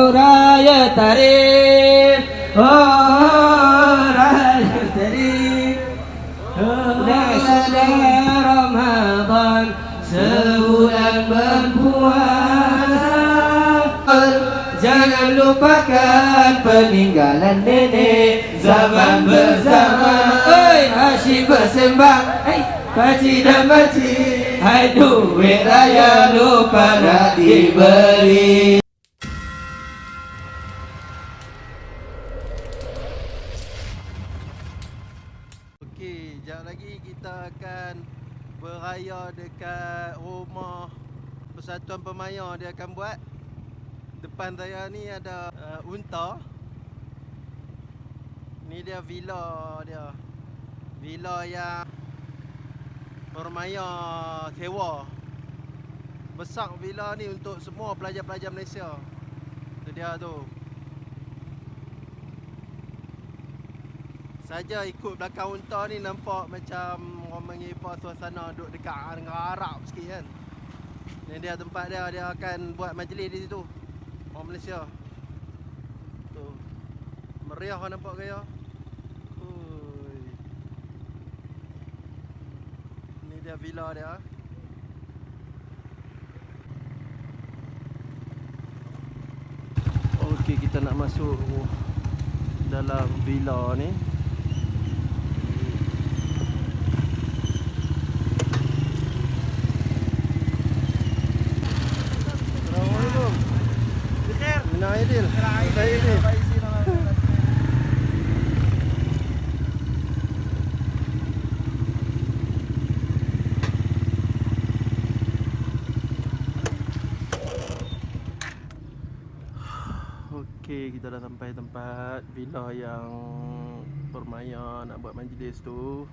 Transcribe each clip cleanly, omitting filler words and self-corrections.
Raya tarik, raya tarik. Sudah Ramadan, sebulan berpuasa. Jangan lupakan peninggalan nenek zaman bersama. Asyik bersembah, pakcik dan makcik. Hai duit raya lupa nak diberi. Okey, sekejap lagi kita akan beraya dekat rumah Persatuan Pemayar. Dia akan buat. Depan saya ni ada unta. Ni dia villa dia. Villa yang Permaya sewa. Besar villa ni untuk semua pelajar-pelajar Malaysia. Itu dia tu. Saja ikut belakang unta ni nampak macam orang mengipas suasana duduk dekat dengan Arab sikit kan. Ni dia tempat dia, dia akan buat majlis di situ. Orang Malaysia. Tu. Meriah kan nampak gaya. Ui. Ni dia villa dia. Okey, kita nak masuk dalam villa ni. Assalamualaikum. Bikhair. Mina Aidil. Saya ni. Okey, kita dah sampai tempat villa yang Permaya nak buat majlis tu.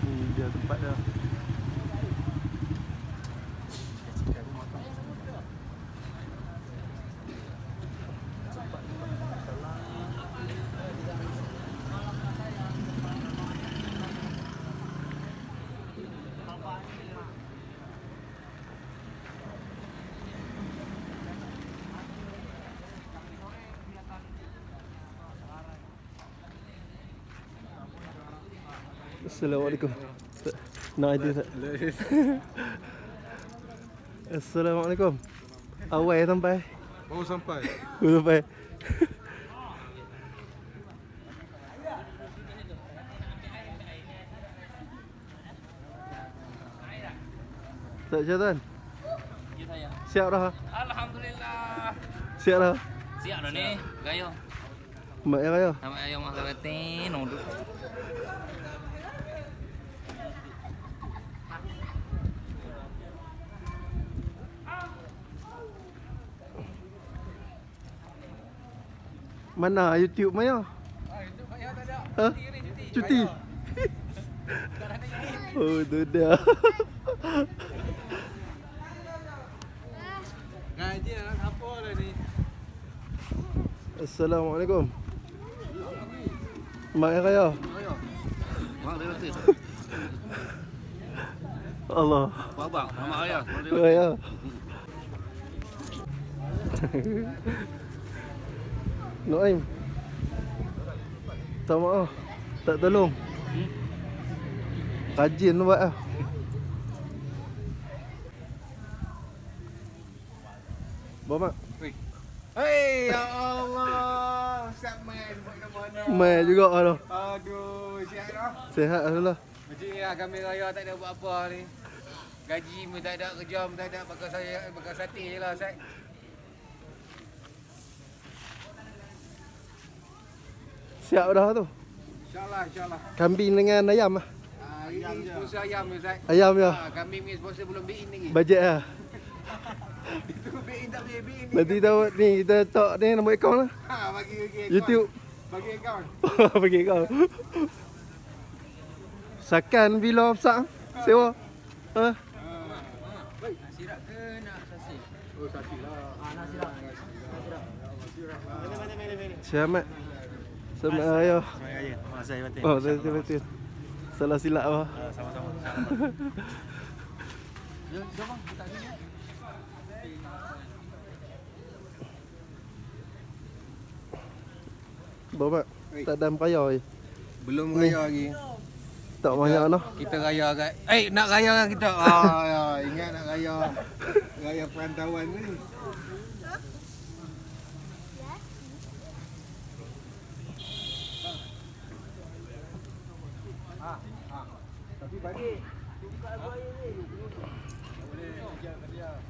Ni dia tempat dia. Assalamualaikum. Nak idea tak? Assalamualaikum. Awal sampai. Baru sampai. Baru sampai. Tak jalan. Ya saya. Siap dah. Alhamdulillah. Siap dah. Siap dah ni. Gaya. Mak ya raya. Sama ayam masak reti nunduk. Mana YouTube Maya? YouTube Maya tak ada. Ha? Cuti. Oh, tu dia. Ngaji nak apa dah ni? Assalamualaikum. Mak ya raya. Mak dia mati. Allah. Babang, mak ayah. Raya. Noaim. Tak maaf. Tak tolong. Rajin buat ah. Bawa mak. Oi. Hei, ya Allah. Siap main buat mana? Mai juga tu. Aduh, siap dah. Sihat alhamdulillah. Macam ni lah kami raya tak ada buat apa ni. Gaji pun tak ada, kerja pun tak ada, bakar sate je lah, Ustaz. Siap dah tu. InsyaAllah, insyaAllah. Kambing dengan ayam ah. Ini sponsor ayam ni, Ustaz. Ayam ya. Kami punya sponsor belum BIN lagi. Bajet ah. Itu BIN tak boleh BIN ni. Nanti tahu ni kita tok ni nombor akaun lah. Bagi account. YouTube. Bagi akaun. Bagi kau. Sakan bila besar sewa. Ha? Nasirak ke nak sasi? Oh, sate lah. Nasirak. Selamat. Selamat raya. Selamat raya. Terima kasih Batin. Oh, betul. Salah silap apa? Sama-sama. Ya, jom bang, kita ni. Bapak, tak ada raya je. Belum raya lagi. Tak banyak noh. Kita raya kat. Nak raya kan kita. Ya, ingat nak raya. Raya perantauan ni. Tapi bagi buka lagu air ni. Boleh kejap dia.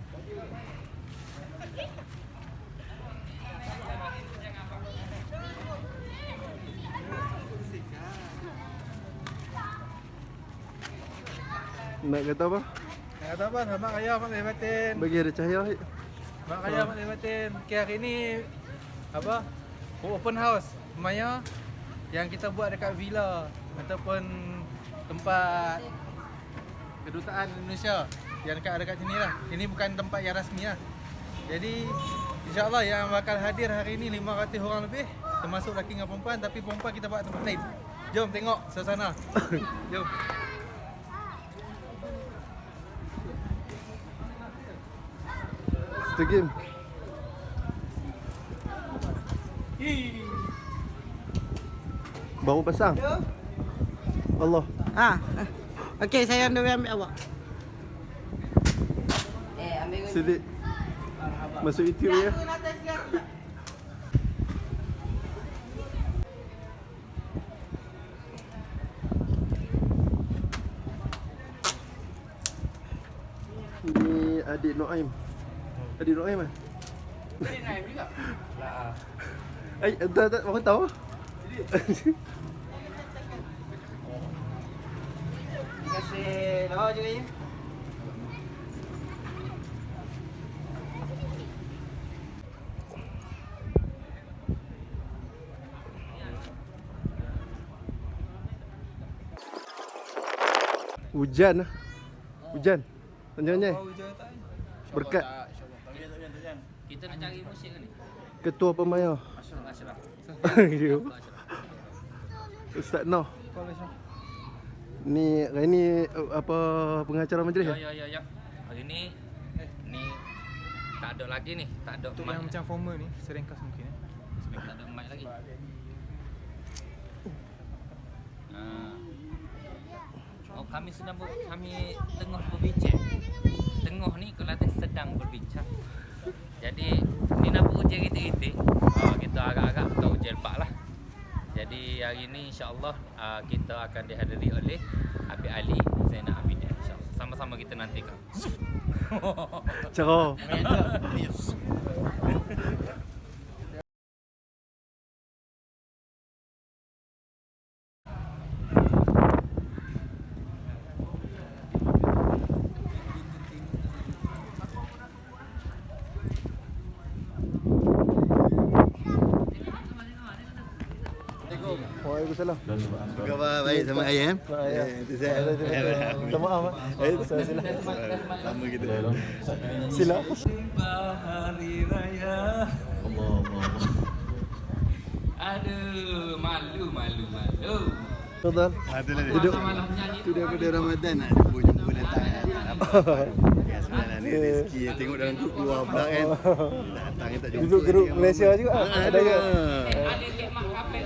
Nak kata apa? Nak kata apa? Selamat raya Mak Zahid Batin. Bagi ada cahaya. Selamat raya Mak Zahid Batin. Okay, hari ni apa? Open house Maya yang kita buat dekat villa ataupun tempat kedutaan Indonesia yang dekat sini lah. Ini bukan tempat yang rasmi lah. Jadi insyaAllah yang bakal hadir hari ni 500 orang lebih, termasuk lelaki dengan perempuan, tapi perempuan kita buat tempat lain. Jom tengok suasana. Jom. Satu game. Baru pasang. Allah. Okey, saya ambil awak. Ambil Sidik. Masuk YouTube ya. Ini adik Noaim. Adik Noaim kan? Ini naik juga. Lah. Tak, aku tahu. Terima kasih. Lawa juga ya. Hujan lah. Hujan. Panjang-panjang. Berkat Kita nak cari musik ke ni? Ketua Pemaya. Ashraf. Ustaz Noh. Ni hari ni apa pengacara majlis? Ya. Hari ni tak ada lagi ni. Tak ada Untuk mic. yang macam formal ni, seringkas mungkin Tak ada mic lagi. Oh, kami tengah berbincang. Tengah ni Kelantan sedang berbincang. Jadi ni nak ujian kita. Kita agak-agak tak ujian lepas lah. Jadi hari ni insya-Allah kita akan dihadiri oleh Habib Ali Zainal Abidin, insya-Allah. Sama-sama kita nantikan. Cara. Waalaikumsalam. Khabar baik sama ayah kan? Ya. Itu saya. Minta maaf. Saya silap. Sama kita. Silap. Hari raya. Allah. Aduh, malu. Betul. Itulah dia. Hidup. Itu daripada Ramadan nak jumpa datang. Ya sebenarnya ni rezeki yang tengok dalam grup keluar pula kan. Datang tak jumpa. Duduk grup Malaysia juga. Ada ke? Ada kek mak kapek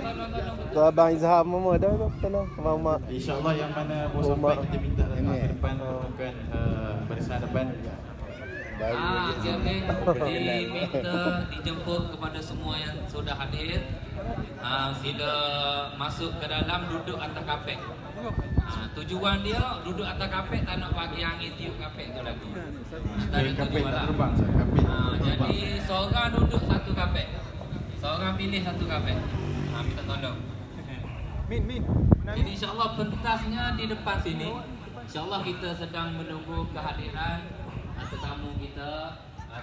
Tu abang Izham mama ada tu. Sana mak. InsyaAllah yang mana bos sampai kita minta datang ke depan pertemukan barisan depan Okey. Diminta dijemput kepada semua yang sudah hadir. Sila masuk ke dalam, duduk atas kapet. Tujuan dia duduk atas kapet, tak nak bagi angin tiup kapet tu lagi. Tak ada tujuan lah. Jadi seorang duduk satu kapet. Seorang pilih satu kapet. Minta tolong. Jadi insyaAllah pentasnya di depan sini. InsyaAllah kita sedang menunggu kehadiran tetamu kita,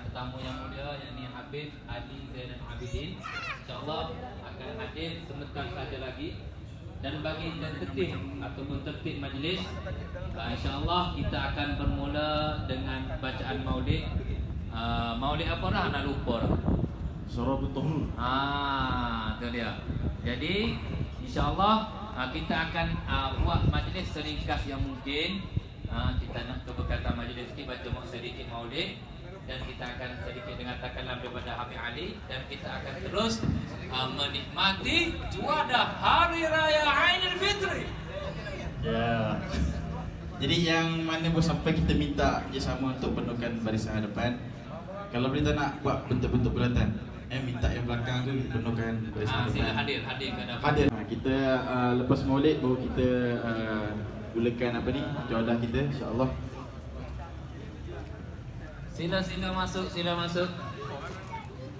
tetamu yang mulia, yakni Habib Adi Zainal Abidin. InsyaAllah akan hadir sebentar saja lagi. Dan bagi tertib ataupun tertib majlis, insyaAllah kita akan bermula dengan bacaan maulid. Maulid apa dah? Nak lupa dah. Syarabut Tahur. Itu dia. Jadi insyaAllah kita akan buat majlis seringkas yang mungkin. Kita nak keberkatan majlis sikit, baca sedikit maulid, dan kita akan sedikit dengan takalam daripada Habib Ali, dan kita akan terus menikmati juadah Hari Raya Aidilfitri. Ya. Jadi yang mana pun sampai kita minta kerjasama untuk penuhkan barisan hadapan. Kalau kita nak buat bentuk-bentuk bulatan, minta yang belakang tu penuhkan barisan hadapan. Sila hadir ke depan. Hadir. Kita lepas maulid baru kita mulakan apa ni? Juadah kita, insya-Allah. Sila masuk.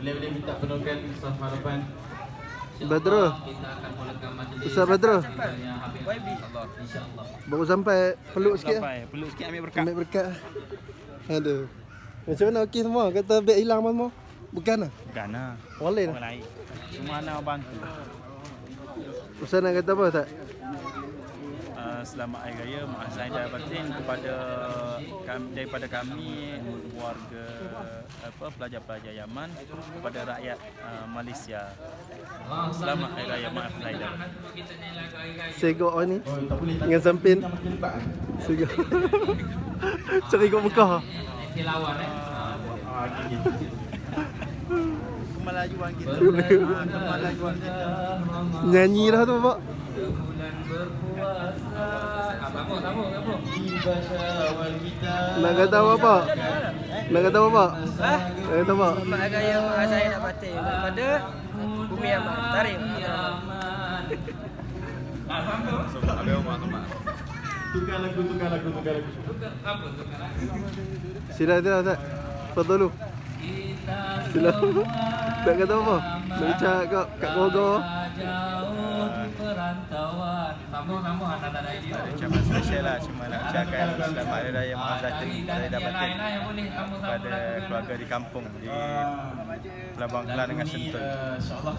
Boleh minta penuhkan staf hadapan. Badrul. Kita akan mulakan majlis. Ustaz Badrul. InsyaAllah. Baru sampai, peluk sikit. Peluk sikit ambil berkat. Ambil berkat. Aduh. Macam mana okey semua? Kata beg hilang semua. Bukan lah. Bukan lah. Orang lain Orang lain. Semua nak bantu. Ustaz nak kata apa Ustaz? Selamat Hari Raya Maazahir dan batin kepada daripada kami warga pelajar-pelajar Yaman kepada rakyat Malaysia. Selamat Hari Raya Maazahir dan batin. Segok ni dengan sampin. Segok. Cari ikut Mekah. Tilawan Kemalajuan kita. Kemalajuan kita. Nyanyi dah tu Pak. Nak kata apa Pak? Nak kata apa Pak? Nak kata apa? Selamat Hari Raya Maazahir dan batin kepada Bumi Yaman. Tarik. Tukar lagu. Sila Ustaz. Fadlu. Sila. Nak kata apa? Nak ucap kat Bogor. Sambung ada idea. Ucapan spesial lah, cuma nak ucapkan Selamat Hari Raya Maazahir dan batin kepada keluarga di kampung di Pelabang Kelang dengan Sentul.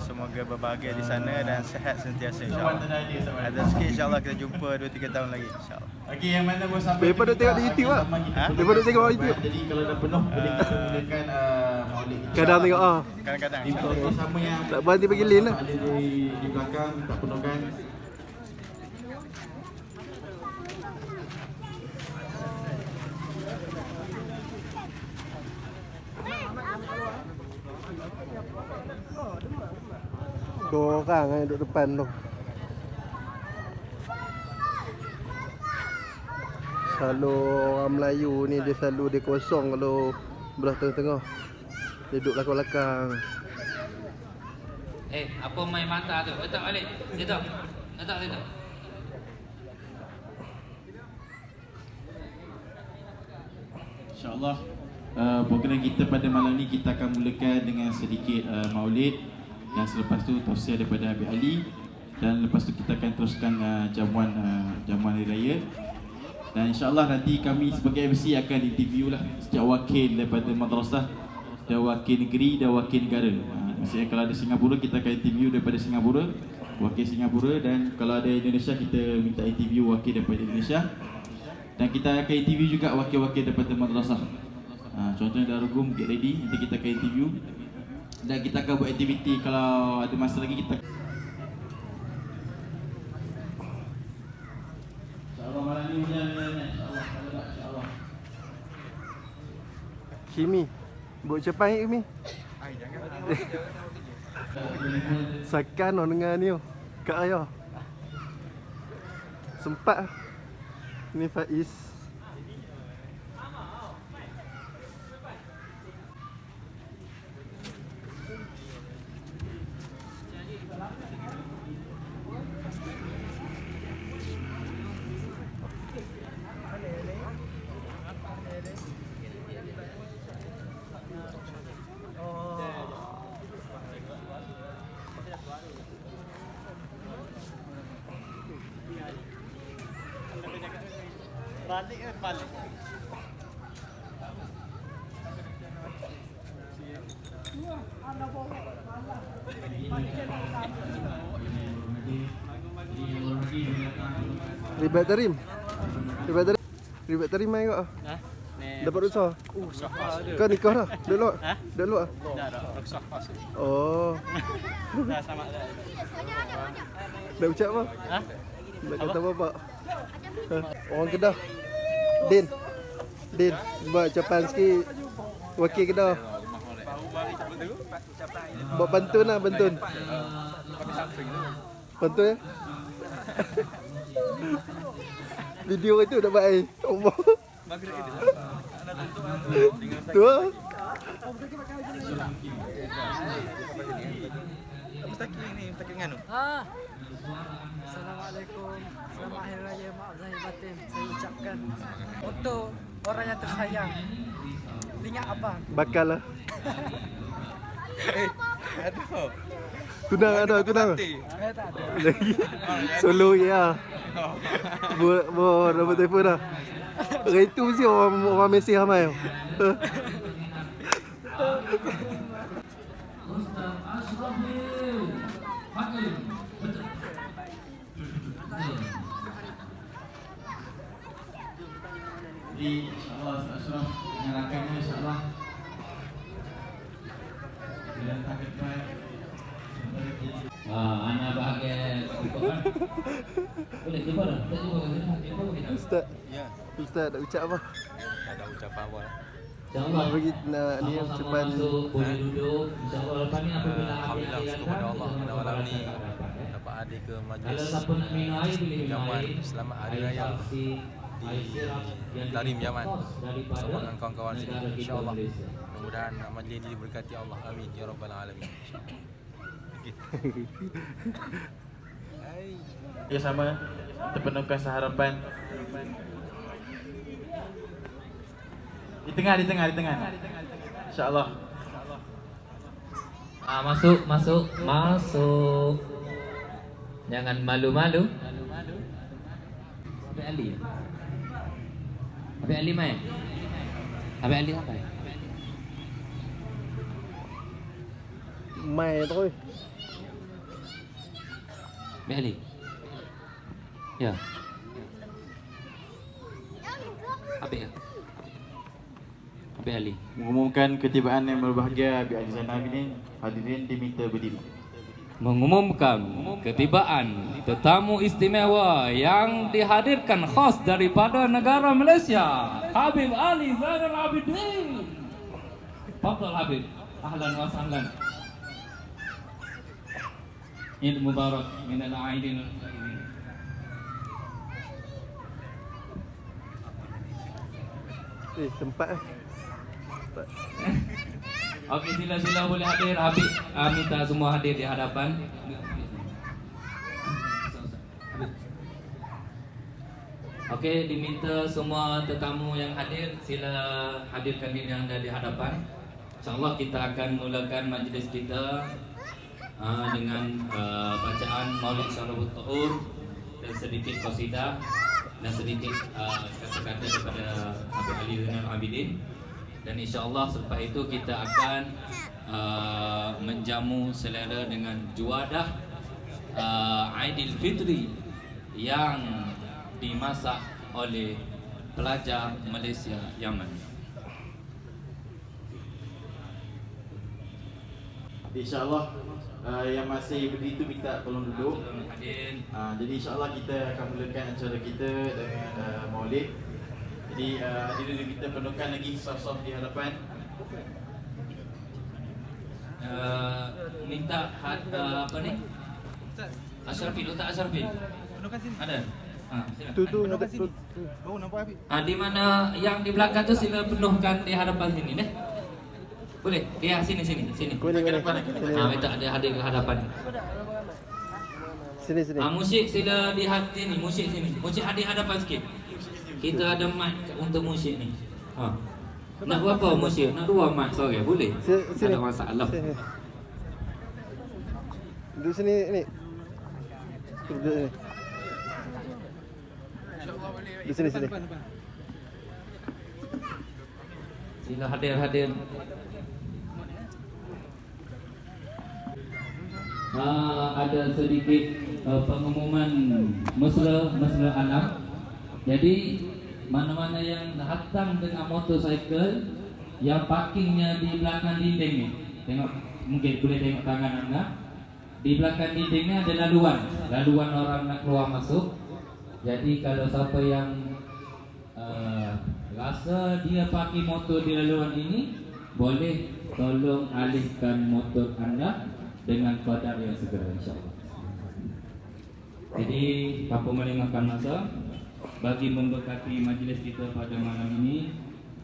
Semoga berbahagia di sana dan sihat sentiasa insya-Allah. Ada sikit insya-Allah kita jumpa 2-3 tahun lagi insya-Allah. Okey, yang mana pun sampai Daripada tengok di YouTube lah. Daripada tengok di YouTube. Jadi kalau dah penuh boleh kita mulakan maulid. Kadang tengok Kadang-kadang Minta sama yang tak berhenti bagi link lah. ada di belakang minta penuhkan. Dua orang yang duduk depan tu. Selalu orang Melayu ni dia selalu dia kosong kalau belah tengah-tengah. Dia duduk belakang-belakang. Apa main mata tu? Letak balik. Letak. InsyaAllah program kita pada malam ni kita akan mulakan dengan sedikit maulid, dan selepas tu tausiah daripada Habib Ali, dan lepas tu kita akan teruskan jamuan Hari Raya. Dan insyaAllah nanti kami sebagai MC akan interview lah setiap wakil daripada madrasah dan wakil negeri dan wakil negara. Maksudnya kalau ada Singapura kita akan interview daripada Singapura, wakil Singapura, dan kalau ada Indonesia kita minta interview wakil daripada Indonesia. Dan kita akan interview juga wakil-wakil daripada madrasah. Contohnya Darugum, get ready, nanti kita akan interview. Dan kita akan buat aktiviti kalau ada masa lagi kita. InsyaAllah malam ni insyaAllah. InsyaAllah. Kimi, buat ucapan Kimi. Sakan orang dengar ni Kak Ayah. Sempat. Ini Faiz. Ribat tarim. Ribat tarim mai kau. Dapat usaha. Kau nikah dah. Dah lu. Oh. Dah sama dah. Nak ucap apa? Nak kata apa, Pak? Orang Kedah. Din, buat ucapan sikit. Wakil Kedah. Buat pantun lah, pantun. Pantun ya? Video itu dah baik. Allah. Tu lah. Assalamualaikum. Selamat Hari Raya Maaf Zahir Batin. Saya ucapkan untuk orang yang tersayang. Ingat abang. Bakal lah. Tunang ada. Tak ada. Solo ya. Dapat telefon dah. Hari tu mesti orang mesej ramai. Jadi insyaAllah Ashraf dengan rakannya insyaAllah bila tangan tuan anak bahagia kan? Boleh cuba dah. Kita cuba. Ustaz. Ustaz nak ucap apa? Tak ada ucapan apa. InsyaAllah. Bagi nak ni ucapan Boleh duduk. InsyaAllah lepas ni apabila Alhamdulillah syukur pada Allah pada malam ni dapat hadir ke Kalau majlis siapa nak minum air boleh minum jamuan air. selamat hari raya di Tarim Yaman bersama dengan kawan-kawan sini, insyaAllah. Mudah-mudahan majlis ini diberkati Allah, amin ya rabbal alamin. Ya sama terpenuhkan seharapan di tengah insyaAllah. Masuk. Jangan malu-malu. Habis Ali main? Habis Ali sampai? mai thôi. Habis Ali? Ya. Habis ya? Habis Ali? Mengumumkan ketibaan yang berbahagia Abi Ali Zainal Abidin, hadirin diminta berdiri. Mengumumkan ketibaan tetamu istimewa yang dihadirkan khas daripada negara Malaysia, Habib Ali Zainal Abidin. Fadhal Habib, ahlan wa sahlan. Eid Mubarak minal Aidil Fitri. Tempat Okey, sila boleh hadir. Habib minta semua hadir di hadapan. Okey, diminta semua tetamu yang hadir sila hadirkan diri anda di hadapan. InsyaAllah kita akan mulakan majlis kita dengan bacaan Maulid Syarabut Tahur dan sedikit qasidah dan sedikit kata-kata daripada Habib Ali Zainal Abidin. Dan insyaAllah selepas itu kita akan menjamu selera dengan juadah Aidilfitri yang dimasak oleh pelajar Malaysia Yaman. InsyaAllah yang masih berdiri itu minta tolong duduk. Jadi insyaAllah kita akan mulakan acara kita dengan Maulid. Jadi hadirin kita penuhkan lagi saf-saf di hadapan. Minta apa ni? Ashrafil, letak Ashrafil. Penuhkan sini. Ada? tu Penuhkan sini. Oh, nampak Habib. Di mana yang di belakang tu sila penuhkan di hadapan sini deh. Boleh? Ya, sini. Kuning. Minta ada hadir ke hadapan. Sini. Musyik sila di sini, musyik sini. Musyik hadir hadapan sikit. Kita ada mic untuk musyik ni. Nak berapa musyik? Nak 2 mic sorry, boleh? Tak ada masalah. Duduk sini ni. Duduk sini. InsyaAllah boleh. Di sini. Depan. Sila hadir. Ada sedikit pengumuman mesra anak. Jadi mana-mana yang datang dengan motorcycle yang parkingnya di belakang dinding ni, tengok, mungkin boleh tengok tangan anda. Di belakang dindingnya ada laluan orang nak keluar masuk. Jadi kalau siapa yang rasa dia parking motor di laluan ini, boleh tolong alihkan motor anda dengan qadar yang segera, insyaAllah. Jadi tanpa melengahkan masa, bagi memberkati majlis kita pada malam ini,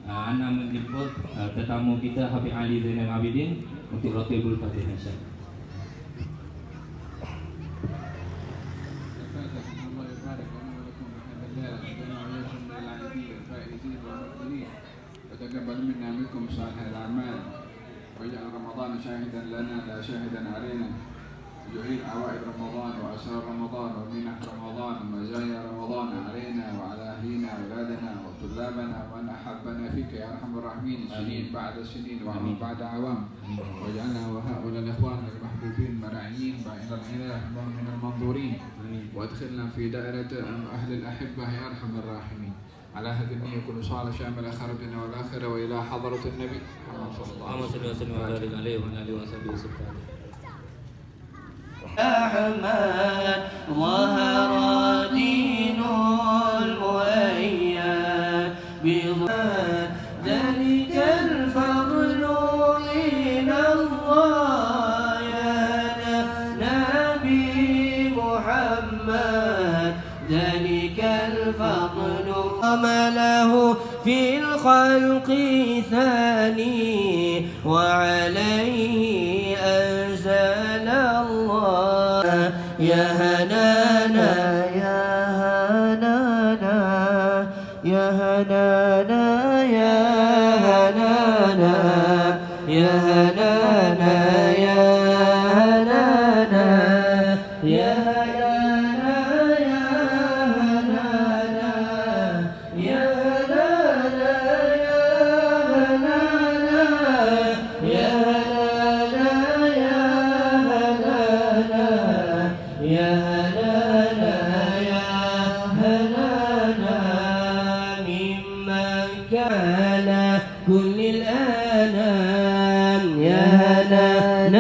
Ana menjemput tetamu kita Habib Ali Zainal Abidin untuk Ratibul Fatihah, insyaAllah. وتقبل منا منكم صالح الأعمال واجعل رمضان شاهدا لنا لا شاهدا علينا يعيد عوائد رمضان وأسرار رمضان ومنح رمضان ومزايا رمضان علينا وعلى أهلنا وأولادنا وطلابنا ومن أحبنا فيك يا أرحم الراحمين سنين بعد سنين وعوام بعد عوام واجعلنا وهؤلاء الإخوان المحبوبين المراعيين بين العناية من المنظورين وادخلنا في دائرة أهل الأحبة يا أرحم الراحمين. على هذه النية كل صالح شامل آخر الدنيا والآخرة وإلى حضرة النبي محمد صلى الله عليه وسلم عليه وعلى آله وصحبه وسلم. أحمد ظهر دين المؤيد بظهر ذلك الفضل من الله يا نبي محمد ذلك الفضل عمله في الخلق ثاني وعليه أنزل الله يا هنانا يا هنانا يا هنانا يا هنانا يا هنانا يا هنانا يا هنانا يا هنانا يا كل الأنام يا هنانا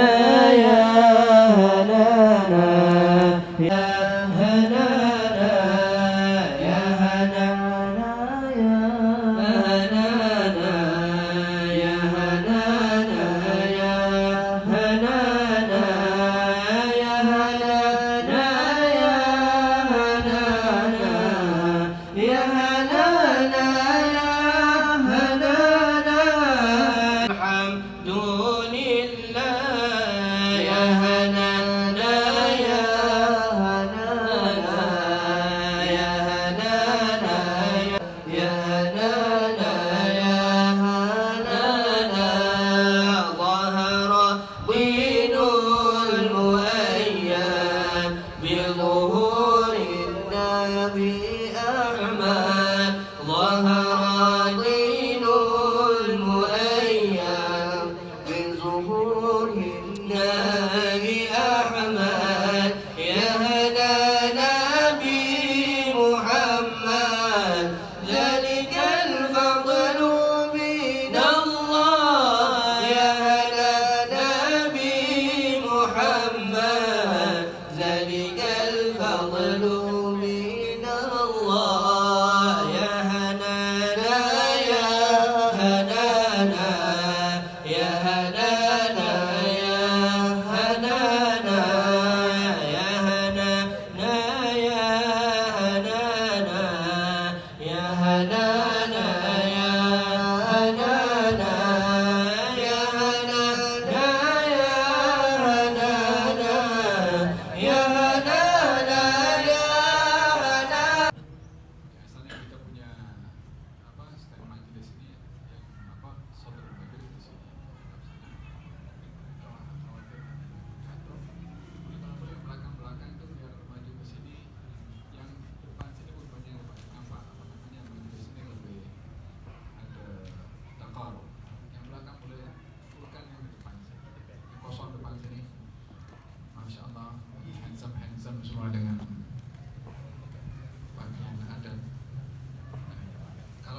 يا هنانا يا هنانا يا هنانا يا هنانا يا هنانا يا هنانا يا هنانا يا هنانا الحمد لله يا هنانا يا هنانا يا هنانا يا هنانا يا هنانا ظهر دين المؤيد بظهور النبي أحمد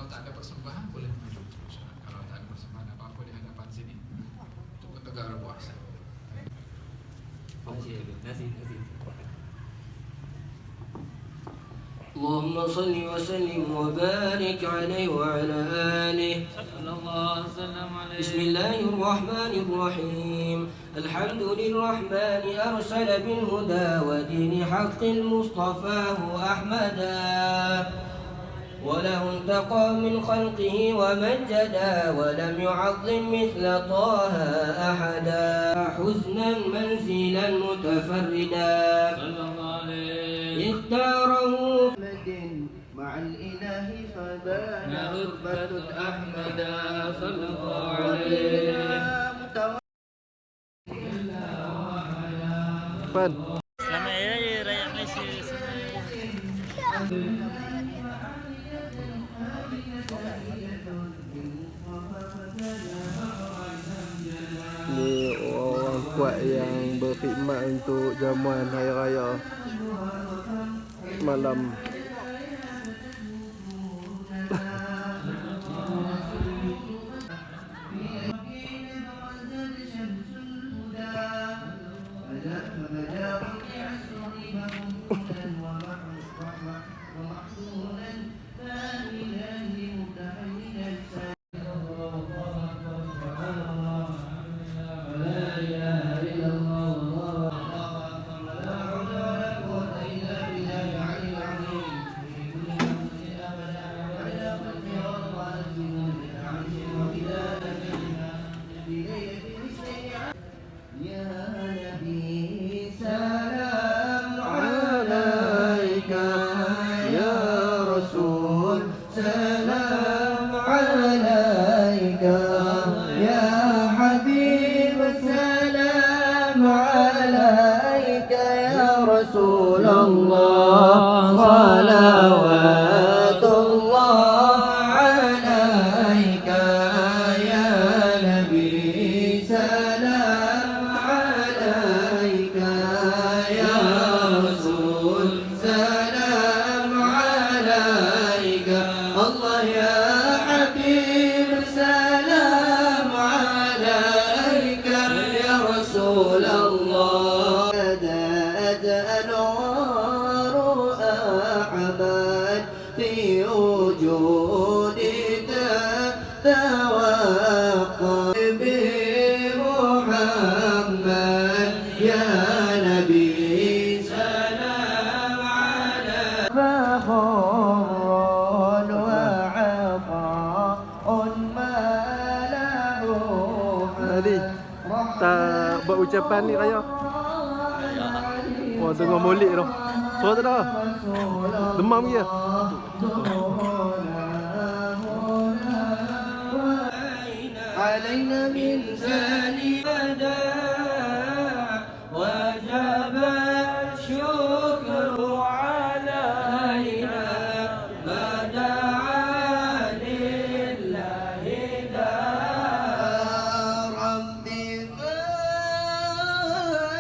Kalau tak ada persembahan boleh maju terus. Kalau tak ada persembahan apa-apa di hadapan sini untuk negara puasa. اللهم صل وسلم وبارك عليه وعلى آله. بسم الله الرحمن الرحيم. الحمد للرحمن أرسل بالهدى ودين حق المصطفاه أحمدا، وله انتقى من خلقه ومجدا، ولم يعظم مثل طه أحدا. حزنا منزلا متفردا اختاره مع الإله فبان رتبة أحمدا صلى الله عليه. Selamat Hari Raya Rakyat Malaysia Ni orang kuat yang berkhidmat untuk jamuan Hari Raya malam. Tadi tak buat ucapan ni Raya. Oh, tengah molek tu. Suara tak ada. Demam ke? علينا من ثاني بدا وجب الشكر علينا ما دعا لله دا ربي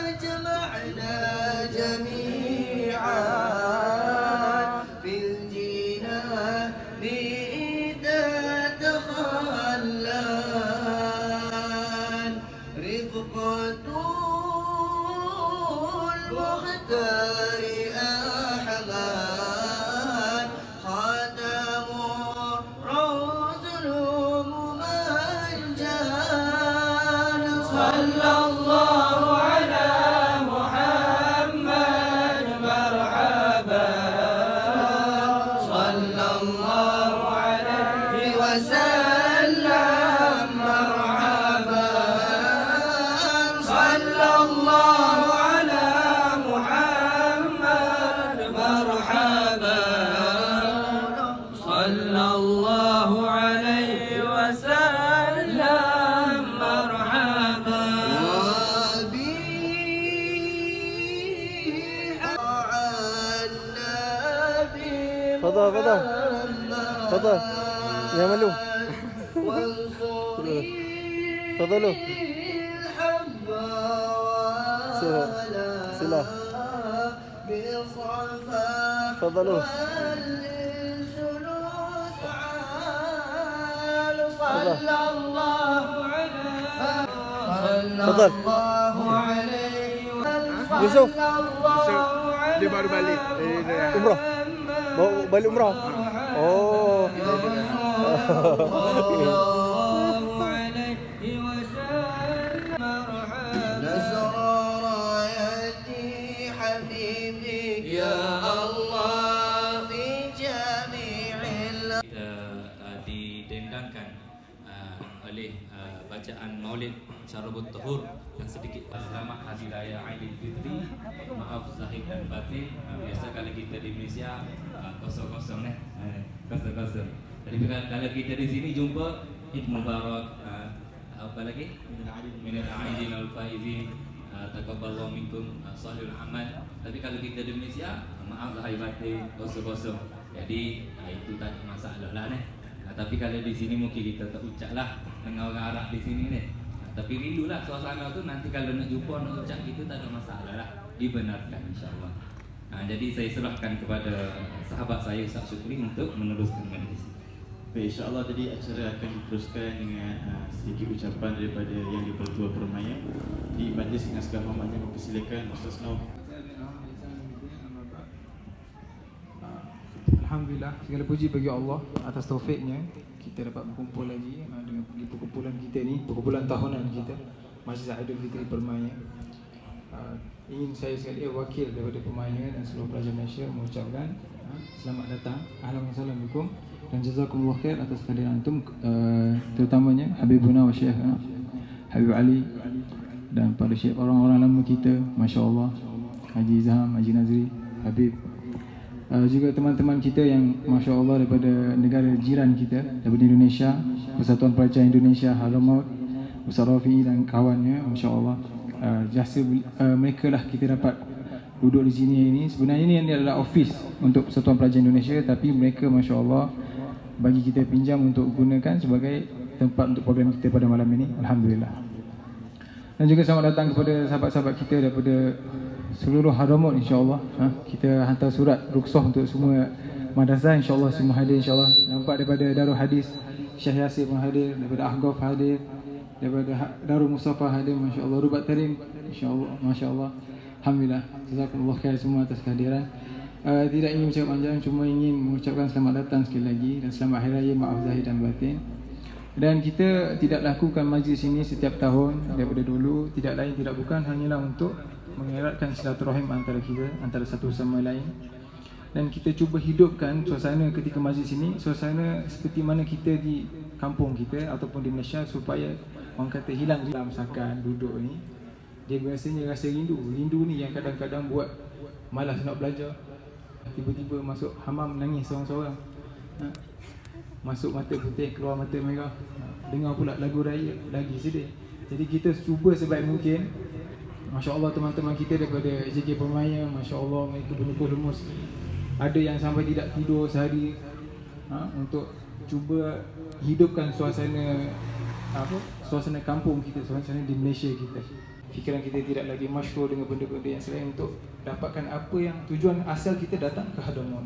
فاجمعنا جميعا في الجنان إذا تخلى رفقة المختار أحمد خاتم الرسل ممجد صلى الله على محمد مرحبا صلى الله عليه وسلم مرحبا صلى الله على محمد مرحبا صلى الله عليه وسلم مرحبا Fadal, Fadal. Fadal. Jangan malu. Fadal lu. Sila. Fadal lu. Tafadhal. Yusuf. Dia baru balik. Umrah. Bawa balik umrah. Oh. Didendangkan oleh bacaan Maulid Syarabut Tahur yang sedikit. Selamat Hari Raya Aidilfitri. Maaf zahir dan batin. Biasa kalau kita di Malaysia kosong-kosong kosong-kosong. Jadi kalau kita di sini jumpa Eid Mubarak, apa lagi? Minal Aidin wal Faizin, taqabbalallahu minkum salihul amal. Tapi kalau kita di Malaysia, maaf zahir batin kosong-kosong. Jadi itu tak masalah lah nih. Tapi kalau di sini mungkin kita tak ucap lah dengan orang Arab di sini nih. Tapi rindulah suasana tu, nanti kalau nak jumpa nak ucap gitu tak ada masalah lah, dibenarkan insyaAllah. Jadi saya serahkan kepada sahabat saya Ustaz Syukri untuk meneruskan majlis. Baik, insyaAllah jadi acara akan diteruskan dengan sedikit ucapan daripada yang di-Pertua Permaian di majlis dengan segala hormatnya mempersilakan Ustaz Noh. Alhamdulillah, segala puji bagi Allah atas taufiknya kita dapat berkumpul lagi dengan perkumpulan kita ni, perkumpulan tahunan kita Majlis Aidilfitri Permaian. Ingin saya sekali wakil daripada Permaian dan seluruh pelajar Malaysia mengucapkan selamat datang, Assalamualaikum dan jazakumullah khair atas kehadiran antum, terutamanya Habibuna wa Syekh Habib Ali dan para syekh orang-orang lama kita, masya-Allah, Haji Izham, Haji Nazri, Habib. Juga teman-teman kita yang Masya Allah daripada negara jiran kita, daripada Indonesia, Persatuan Pelajar Indonesia Hadramaut, Ustaz Rafi dan kawannya, Masya Allah. Jasa mereka lah kita dapat duduk di sini ini. Sebenarnya ini adalah office untuk Persatuan Pelajar Indonesia, tapi mereka Masya Allah bagi kita pinjam untuk gunakan sebagai tempat untuk program kita pada malam ini. Alhamdulillah. Dan juga selamat datang kepada sahabat-sahabat kita daripada seluruh Hadramaut, insyaAllah. Kita hantar surat rukhsah untuk semua madrasah, insyaAllah semua hadir, insyaAllah. Nampak daripada Darul Hadis Syekh Yasir pun hadir, daripada Ahqaf hadir, daripada Darul Mustafa hadir, masya-Allah. Rubat Tarim, insya-Allah, masya-Allah. Alhamdulillah, jazakumullah khair semua atas kehadiran. Tidak ingin bercakap panjang, cuma ingin mengucapkan selamat datang sekali lagi dan selamat Hari Raya, maaf zahir dan batin. Dan kita tidak lakukan majlis ini setiap tahun daripada dulu, tidak lain tidak bukan hanyalah untuk mengeratkan silaturahim antara kita, antara satu sama lain. Dan kita cuba hidupkan suasana ketika majlis ini, suasana seperti mana kita di kampung kita ataupun di Malaysia, supaya orang kata hilang dalam masakan, duduk ni. Dia biasanya rasa rindu. Rindu ni yang kadang-kadang buat malas nak belajar. Tiba-tiba masuk hamam nangis seorang-seorang. Masuk mata putih, keluar mata merah. Dengar pula lagu raya, lagi sedih. Jadi kita cuba sebaik mungkin. Masya Allah teman-teman kita daripada JJ Permaian, Masya Allah mereka benar-benar lemus. Ada yang sampai tidak tidur sehari untuk cuba hidupkan suasana suasana kampung kita, suasana di Malaysia kita. Fikiran kita tidak lagi masyhur dengan benda-benda yang selain, untuk dapatkan apa yang tujuan asal kita datang ke Hadramaut.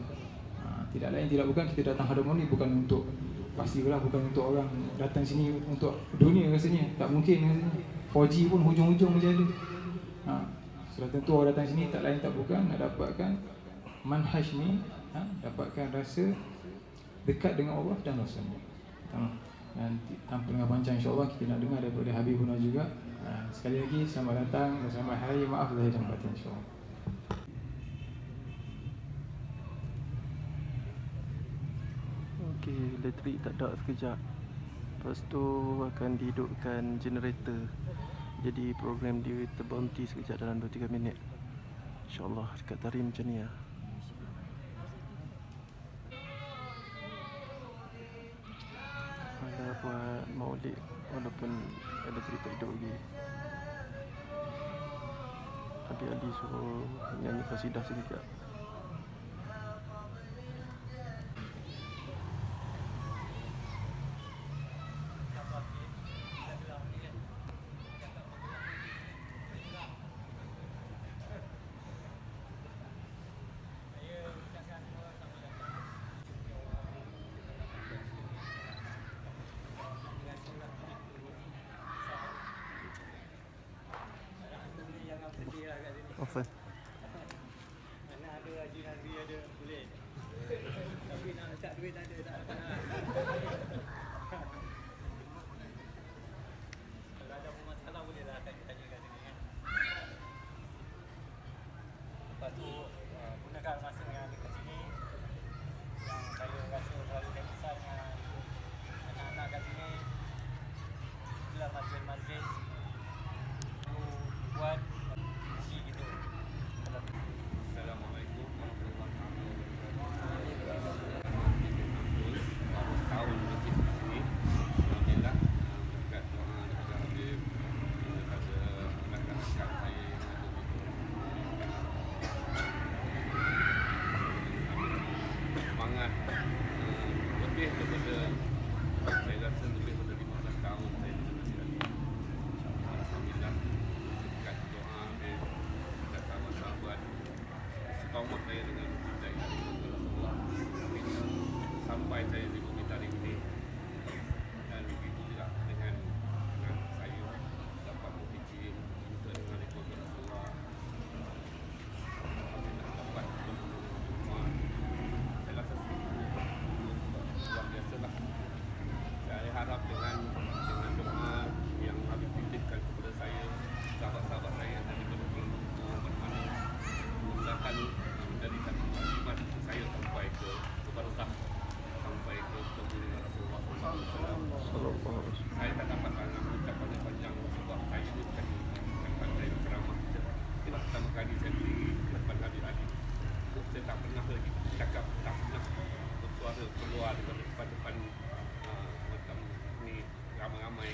Tidak lain tidak bukan kita datang Hadramaut ni bukan untuk, pastilah bukan untuk orang datang sini untuk dunia rasanya. Tak mungkin rasanya. 4G pun hujung-hujung macam ada. Sudah tentu orang datang sini tak lain tak bukan nak dapatkan manhaj ni, dapatkan rasa dekat dengan Allah dan Rasulnya. Dan tanpa dengan panjang, insyaAllah kita nak dengar daripada Habibuna juga. Sekali lagi selamat datang dan selamat hari, maaf zahir dan batin, insyaAllah. Okey, elektrik tak ada sekejap. Lepas tu akan dihidupkan generator. Jadi program dia terberhenti sekejap dalam 2-3 minit. InsyaAllah dekat Tarim macam ni lah. Ada buat maulid walaupun elektrik tak hidup lagi. Habib Ali suruh nyanyi qasidah sekejap. Open. Mana ada haji Nazri ada boleh. Tapi nak letak duit tak ada, tak dapat. Kalau ada masalah boleh lah tanyakan sini kan. Lepas tu gunakan masa yang ada kat sini. Yang saya rasa terlalu besar dengan anak-anak kat sini. Itulah majlis-majlis buat gitu. Assalamualaikum warahmatullahi wabarakatuh. Tahun masjid di sini. Alhamdulillah berkat doa daripada Habib, daripada rakan-rakan saya yang ada di sini. Semangat lebih daripada, saya rasa lebih daripada 15 tahun saya di masjid ini. Alhamdulillah berkat doa Habib, berkat sahabat-sahabat, istiqamah saya dengan mencintai Rasulullah sampai saya di bumi tarikh ini, dan begitu juga dengan saya dapat berbincang untuk dengan keluarga Rasulullah. Alhamdulillah dapat berjumpa. Saya rasa luar biasa lah. Saya harap dengan doa yang Habib titipkan kepada saya, sahabat-sahabat saya yang tadi bermakna mudahkan dari satu kalimat saya sampai ke barzakh, sampai ke ketemu dengan Rasulullah SAW. Saya tak dapat mengucap panjang-panjang sebab saya ini bukan pandai berceramah. Itulah pertama kali saya berdiri di depan Habib Ali. Saya tak pernah lagi cakap, tak pernah bersuara keluar daripada depan-depan macam ni ramai-ramai.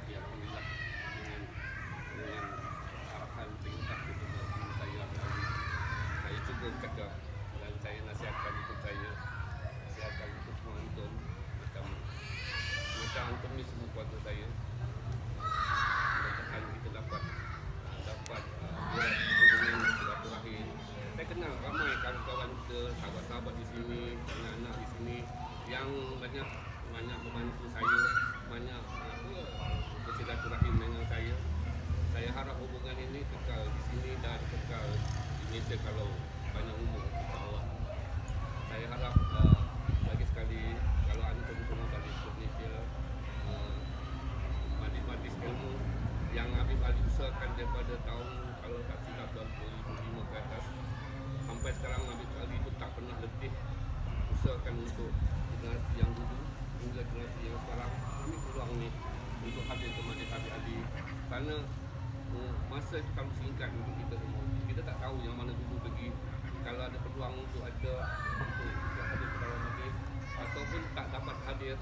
Ya, alhamdulillah dengan arahan perintah kepada saya Habib, saya cuba cakap dan saya nasihatkan untuk saya, nasihatkan untuk semua antum, macam antum ni semua keluarga saya. Mudah-mudahan kita dapat hubungan silaturahim. Saya kenal ramai kawan-kawan kita, sahabat-sahabat di sini, anak-anak di sini yang banyak membantu saya, banyak bersilaturahim dengan saya. Saya harap hubungan ini kekal di sini dan kekal di Malaysia kalau banyak umur, insya-Allah. Saya harap lagi sekali kalau antum semua balik ke Malaysia, majlis-majlis ilmu yang Habib Ali usahakan daripada tahun kalau tak silap 2005 ke atas sampai sekarang, Habib Ali itu tak pernah letih usahakan untuk generasi yang dulu hingga generasi yang sekarang. Kami peluang ni untuk hadir ke majlis Habib Ali kerana masa itu kamu singkat untuk kita semua. Kita tak tahu yang mana dulu pergi. Kalau ada peluang untuk hadir ke dalam majlis ataupun tak dapat hadir,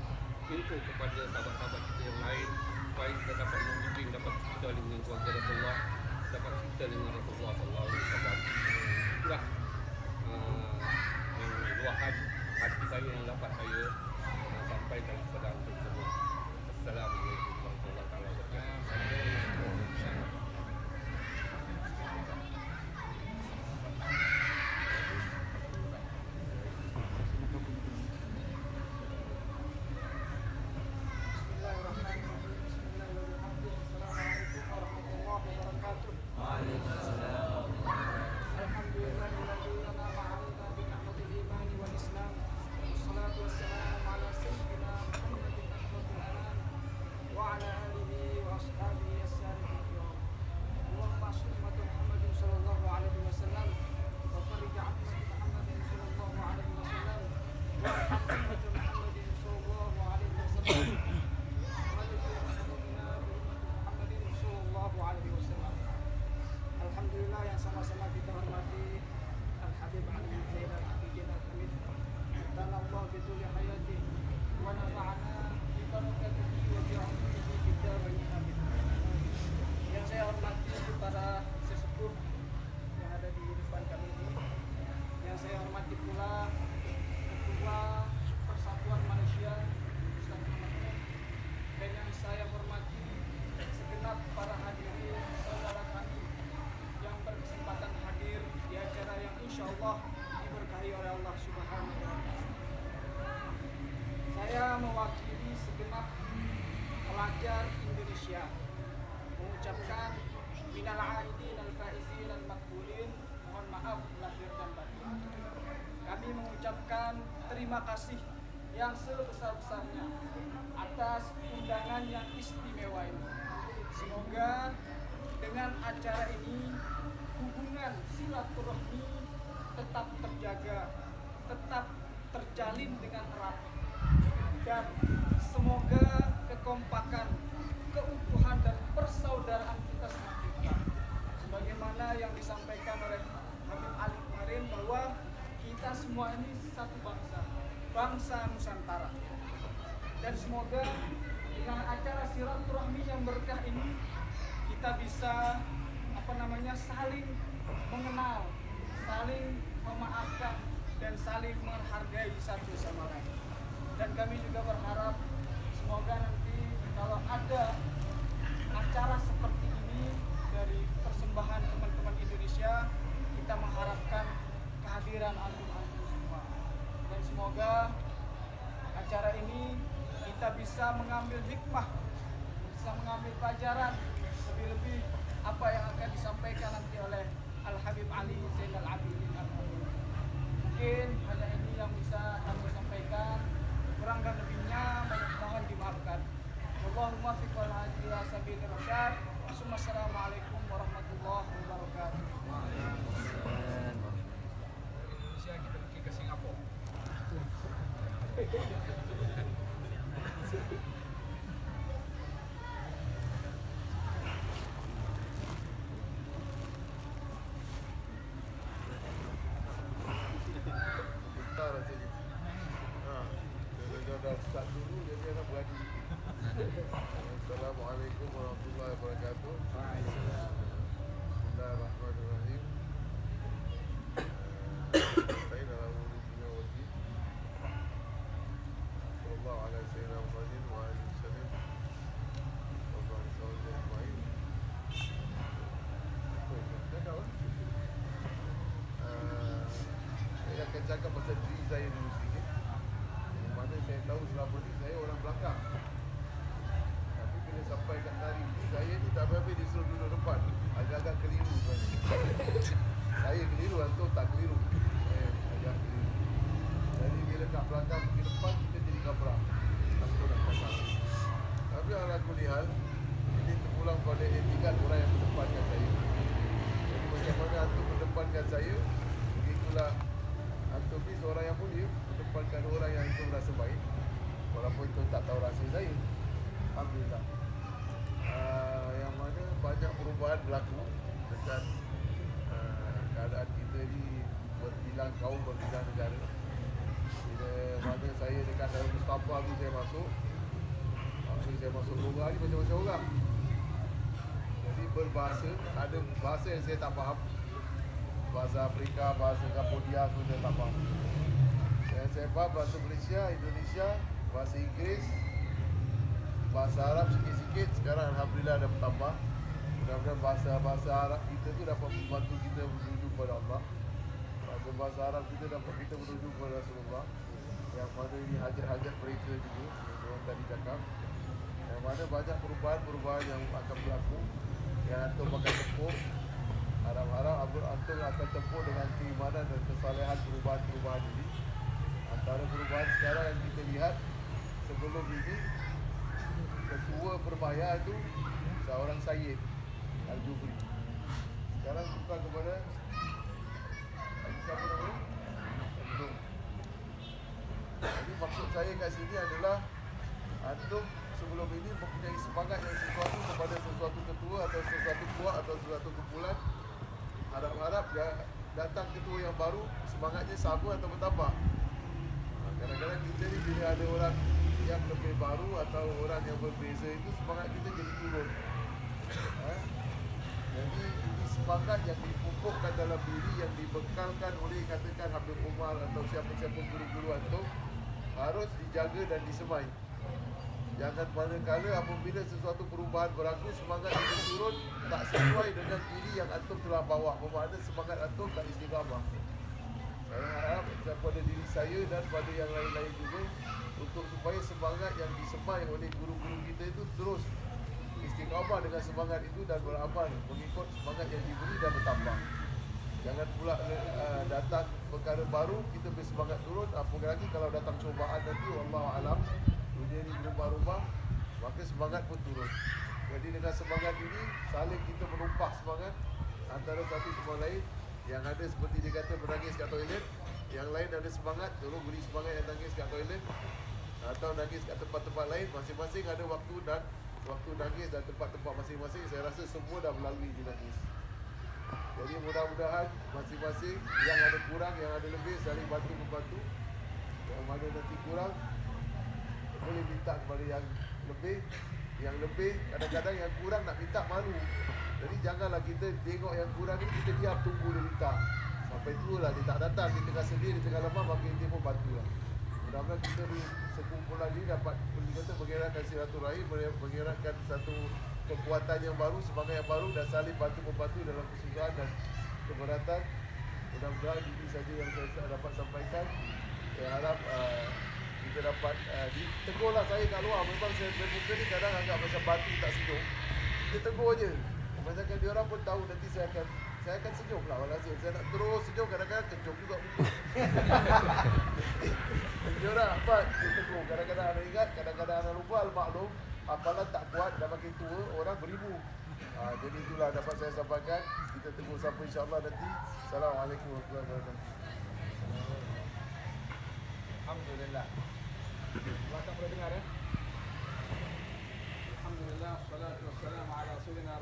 info kepada sahabat-sahabat kita yang lain supaya kita dapat membimbing, dapat cerita dengan keluarga Rasulullah, dapat cerita dengan Rasulullah SAW. Itulah luahan hati saya yang dapat saya sampaikan kepada antum semua. Assalamualaikum warahmatullahi wabarakatuh. Alhamdulillah yang sama-sama kita hormati Al-Habib Ali Zainal Abidin Al-Hamid dan Allah bituli hayati wa nafa'ana bi barakatihi wa bi 'ilmihi fid dharain amin. Yang saya hormati para sesepuh yang ada di depan kami ini, yang saya hormati pula Ketua Persatuan Malaysia Islam Muhammadiyah, dan yang saya hormati segenap para hadirin saudara kami yang berkesempatan hadir di acara yang insya-Allah diberkahi oleh Allah Subhanahu wa taala. Saya mewakili segenap pelajar Indonesia mengucapkan minal aidin al-faizin al-maqbulin. Mohon maaf lahir dan batin. Kami mengucapkan terima kasih yang sebesar-besarnya atas undangan yang istimewa ini. Semoga dengan acara ini hubungan silaturahmi tetap terjaga, tetap terjalin dengan erat, dan semoga kekompakan, keutuhan dan persaudaraan kita semakin erat. Sebagaimana yang disampaikan oleh Habib Ali kemarin bahwa kita semua ini satu bangsa, bangsa Nusantara. Dan semoga dengan acara silaturahmi yang berkah ini kita bisa saling mengenal, saling memaafkan dan saling menghargai satu sama lain. Dan kami juga berharap semoga nanti kalau ada acara seperti ini dari persembahan teman-teman Indonesia, kita mengharapkan kehadiran antum-antum semua. Dan semoga acara ini kita bisa mengambil hikmah, bisa mengambil pelajaran, lebih-lebih apa yang akan disampaikan nanti oleh Al-Habib Ali Zainal Abidin Al-Habib. Mungkin hanya ini yang bisa kami sampaikan, kurang dan lebihnya mohon dimaafkan. Allahumma fi qul hadi wa sabili rasyad. Assalamualaikum warahmatullahi wabarakatuh. Indonesia kita pergi ke Singapura. Assalamualaikum warahmatullahi wabarakatuh. Bismillahirrahmanirrahim. Saya dalam dunia wajib. Sallallahu alaihi sayyidina Muhammadin wa alihi wasallam. Wa sallallahu alaihi saya akan cakap pasal diri saya dulu sedikit. Mana saya tahu selama ni saya orang belakang. Tapi bila sampai kat tari ni, saya ni tak habis disuruh duduk depan. Agak-agak keliru sebenarnya. Saya keliru, antum tak keliru. Agak keliru. Jadi bila kat belakang pergi depan, kita jadi kabrak. Antum nak pasang. Tapi ala kulihal, ini terpulang pada etikat orang yang berdepankan saya. Jadi macam mana antum berdepankan saya, begitulah antum ni seorang yang mulia berdepankan orang yang itu merasa baik, walaupun itu tak tahu rahsia saya. Alhamdulillah. Yang mana banyak perubahan berlaku dekat keadaan kita ni, berbilang kaum, berbilang negara. Bila mana saya dekat Darul Mustafa tu saya masuk rumah ni macam-macam orang. Jadi berbahasa, ada bahasa yang saya tak faham. Bahasa Afrika, bahasa Cambodia tu saya tak faham. Yang saya faham bahasa Malaysia, Indonesia, bahasa Inggeris, bahasa Arab sikit-sikit. Sekarang Alhamdulillah dah bertambah. Mudah-mudahan bahasa Arab kita tu dapat membantu kita menuju kepada Allah. Bahasa Arab kita dapat kita menuju kepada Rasulullah. Yang mana ini hajat-hajat mereka juga, yang orang tadi cakap. Yang mana banyak perubahan-perubahan yang akan berlaku, yang antum akan tempuh. Harap-harap antum akan tempuh dengan keimanan dan kesalehan perubahan-perubahan ini. Antara perubahan sekarang yang kita lihat, sebelum ini ketua Permaya itu seorang Sayyid Al-Jufri. Sekarang bukan kepada siapa namanya? Antum. Jadi maksud saya kat sini adalah antum sebelum ini mempunyai semangat yang sesuatu kepada sesuatu ketua atau sesuatu kuat atau sesuatu kumpulan. Harap-harap datang ketua yang baru, semangatnya sama atau bertambah. Kadang-kadang kita ni bila ada orang yang lebih baru atau orang yang berbeza, itu semangat kita jadi turun. Jadi ini semangat yang dipupukkan dalam diri, yang dibekalkan oleh katakan Habib Umar atau siapa-siapa guru-guru antum, harus dijaga dan disemai. Jangan manakala apabila sesuatu perubahan berlaku, semangat itu turun tak sesuai dengan diri yang antum telah bawa. Bermakna semangat antum tak istiqamah. Saya harap kepada diri saya dan pada yang lain-lain juga, untuk supaya semangat yang disemai oleh guru-guru kita itu terus istiqamah dengan semangat itu dan beramal mengikut semangat yang diberi dan bertambah. Jangan pula datang perkara baru kita bersemangat turun, apalagi kalau datang cubaan nanti wallahu alam dunia ni berubah-ubah, maka semangat pun turun. Jadi dengan semangat ini saling kita menumpah semangat antara satu sama lain. Yang ada seperti dia kata menangis kat toilet, yang lain ada semangat tolong beri semangat yang nangis kat toilet atau nangis kat tempat-tempat lain. Masing-masing ada waktu dan waktu nangis dan tempat-tempat masing-masing. Saya rasa semua dah melalui di nangis. Jadi mudah-mudahan masing-masing yang ada kurang, yang ada lebih saling bantu-membantu. Yang mana nanti kurang boleh minta kepada yang lebih. Yang lebih kadang-kadang yang kurang nak minta malu. Jadi janganlah kita tengok yang kurang ni kita diam tunggu dia minta. Sampai itulah dia tak datang, dia tengah sedih, dia tengah lemah, maka dia pun bantulah. Mudah-mudahan kita ni sekumpulan ni dapat mengeratkan silaturahim, mengeratkan satu kekuatan yang baru, semangat yang baru dan saling bantu-membantu dalam kesusahan dan keberatan. Mudah-mudahan ini saja yang saya dapat sampaikan. Saya harap kita dapat tegurlah saya kat luar. Memang saya bermuka ni kadang agak macam batu tak senyum. Kita tegur je. Kebanyakan dia orang pun tahu nanti saya akan senyum lah walhasil. Saya nak terus senyum kadang-kadang kejum juga muka. Dia orang apa? Dia tegur. Kadang-kadang anda ingat, kadang-kadang anda lupa. Al-maklum, hafalan tak kuat, dah makin tua, orang beribu. Jadi itulah dapat saya sampaikan. Kita tegur sampai insyaAllah nanti. Assalamualaikum warahmatullahi wabarakatuh. Alhamdulillah. Belakang boleh dengar ya? Alhamdulillah, salatu wassalamu ala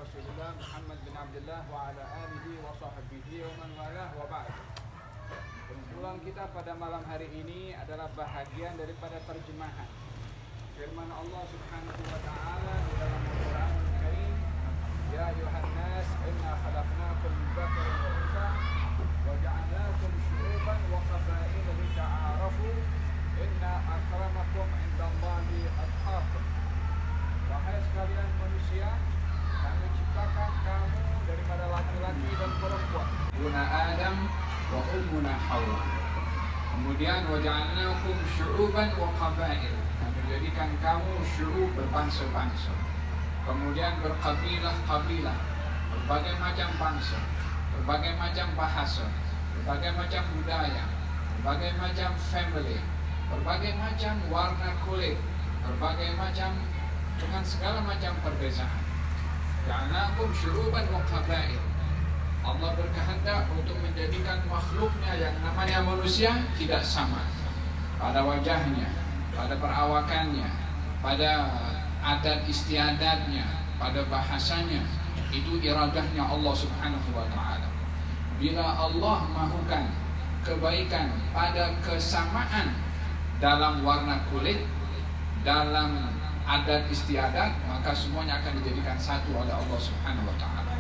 Rasulullah Muhammad bin Abdullah wa ala alihi wa sahbihi wa man walah wa ba'd. Kumpulan kita pada malam hari ini adalah bahagian daripada terjemahan firman Allah Subhanahu wa taala di dalam Al-Qur'an Al-Karim, ya ayuhan nas inna khalaqnakum min dzakarin wa untha wa ja'alnakum syu'uban wa qabaila lita'arafu inna akramakum 'indallahi atqakum. Wahai sekalian manusia, kami ciptakan kamu daripada laki-laki dan perempuan. Buna Adam wa ummuna Hawa. Kemudian waja'alnakum syu'uban wa qabail. Kami jadikan kamu syu'ub berbangsa-bangsa. Kemudian berkabilah-kabilah, berbagai macam bangsa, berbagai macam bahasa, berbagai macam budaya, berbagai macam family, berbagai macam warna kulit, berbagai macam dengan segala macam perbezaan. Ja'alnakum syu'uban wa qabail. Allah berkehendak untuk menjadikan makhluknya yang namanya manusia tidak sama pada wajahnya, pada perawakannya, pada adat istiadatnya, pada bahasanya. Itu iradahnya Allah Subhanahu wa ta'ala. Bila Allah mahukan kebaikan pada kesamaan dalam warna kulit, dalam adat istiadat, maka semuanya akan dijadikan satu oleh Allah Subhanahu wa ta'ala.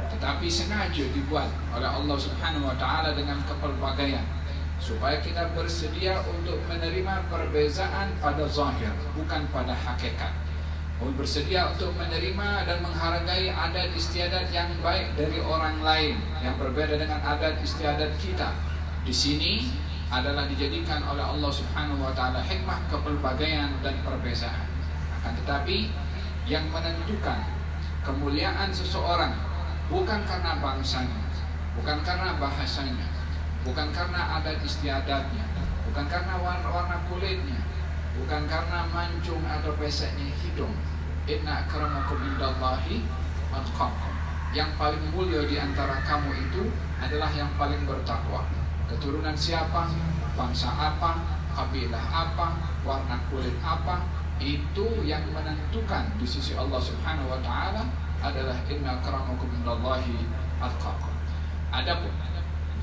Tetapi sengaja dibuat oleh Allah Subhanahu wa ta'ala dengan kepelbagaian, supaya kita bersedia untuk menerima perbezaan pada zahir, bukan pada hakikat. Bersedia untuk menerima dan menghargai adat istiadat yang baik dari orang lain yang berbeda dengan adat istiadat kita. Di sini adalah dijadikan oleh Allah Subhanahu wa ta'ala hikmah kepelbagaian dan perbezaan. Akan tetapi yang menentukan kemuliaan seseorang bukan karena bangsanya, bukan karena bahasanya, bukan karena adat istiadatnya, bukan karena warna kulitnya, bukan karena mancung atau peseknya hidung. Inna akramakum indallahi atqakum. Yang paling mulia di antara kamu itu adalah yang paling bertakwa. Keturunan siapa, bangsa apa, kabilah apa, warna kulit apa, itu yang menentukan di sisi Allah Subhanahu wa ta'ala adalah inna akramakum indallahi atqakum. Adapun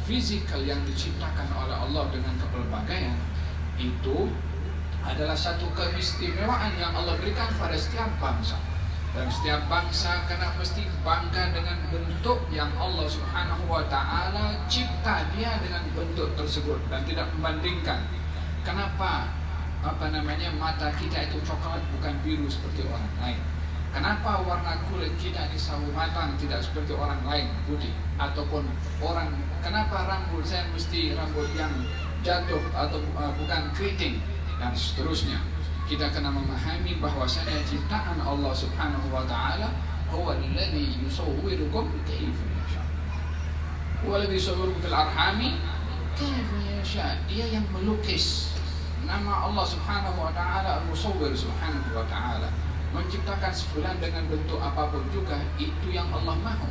fisikal yang diciptakan oleh Allah dengan kepelbagaian itu adalah satu keistimewaan yang Allah berikan pada setiap bangsa. Dan setiap bangsa kena mesti bangga dengan bentuk yang Allah Subhanahu wa ta'ala cipta dia dengan bentuk tersebut dan tidak membandingkan. Kenapa mata kita itu coklat bukan biru seperti orang lain? Kenapa warna kulit kita ini sawo matang tidak seperti orang lain putih? Ataupun kenapa rambut saya mesti rambut yang jatuh atau bukan keriting dan seterusnya? Kita kena memahami bahwasanya ciptaan Allah Subhanahu wa taala huwa alladhi yusawwirukum kaifa yasha. Huwa alladhi yusawwirukum fil arhami kaifa yasha. Dia yang melukis. Nama Allah Subhanahu wa taala Al-Musawwir Subhanahu wa taala. Menciptakan sebulan dengan bentuk apapun juga itu yang Allah mahu.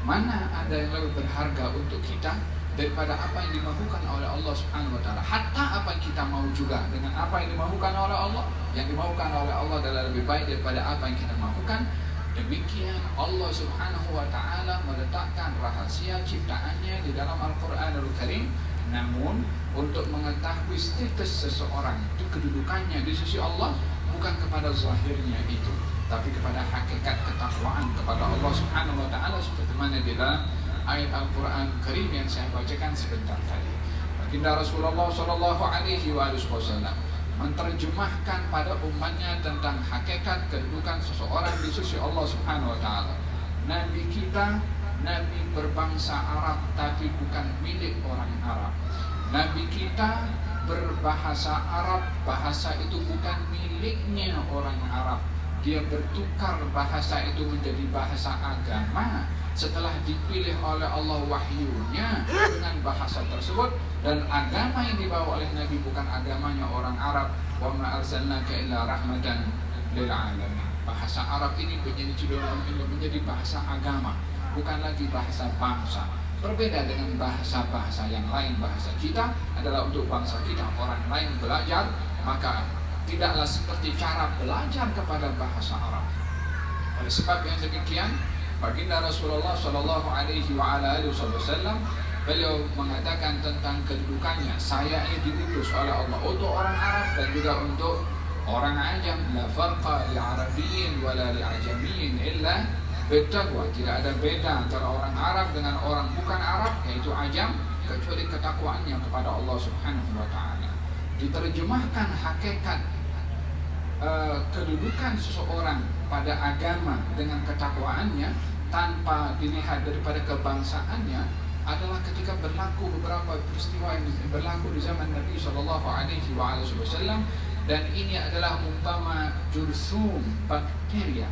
Mana ada yang lebih berharga untuk kita daripada apa yang dimahukan oleh Allah Subhanahu wa taala. Hatta apa yang kita mau juga dengan apa yang dimahukan oleh Allah. Yang dimahukan oleh Allah adalah lebih baik daripada apa yang kita mahukan. Demikian Allah Subhanahu wa taala meletakkan rahasia ciptaannya di dalam Al-Qur'anul Karim. Namun untuk mengetahui status seseorang itu kedudukannya di sisi Allah bukan kepada zahirnya itu, tapi kepada hakikat ketakwaan kepada Allah Subhanahu wa taala seperti mana di dalam ayat Al-Qur'an Karim yang saya bacakan sebentar tadi. Baginda Rasulullah sallallahu alaihi wasallam menerjemahkan pada umatnya tentang hakikat kedudukan seseorang di sisi Allah Subhanahu wa taala. Nabi kita nabi berbangsa Arab tapi bukan milik orang Arab. Nabi kita berbahasa Arab, bahasa itu bukan miliknya orang Arab. Dia bertukar bahasa itu menjadi bahasa agama setelah dipilih oleh Allah wahyunya dengan bahasa tersebut, dan agama yang dibawa oleh Nabi bukan agamanya orang Arab. Wa ma arsalnaka illa rahmatan lil alamin. Bahasa Arab ini menjadi bahasa agama, bukan lagi bahasa bangsa. Berbeda dengan bahasa-bahasa yang lain. Bahasa kita adalah untuk bangsa kita. Orang lain belajar, maka tidaklah seperti cara belajar kepada bahasa Arab. Oleh sebab yang demikian, baginda Rasulullah sallallahu alaihi wasallam beliau mengatakan tentang kedudukannya, saya ini diutus oleh Allah untuk orang Arab dan juga untuk orang Ajam. La farqa li Arabiyyin wala li Ajamiyyin illa bittaqwa. Tidak ada beda antara orang Arab dengan orang bukan Arab, yaitu Ajam, kecuali ketakwaannya kepada Allah Subhanahu wa taala. Diterjemahkan hakikat kedudukan seseorang pada agama dengan ketakwaannya tanpa dilihat daripada kebangsaannya adalah ketika berlaku beberapa peristiwa yang berlaku di zaman Nabi sallallahu alaihi wasallam, dan ini adalah umpama jursum, bakteria,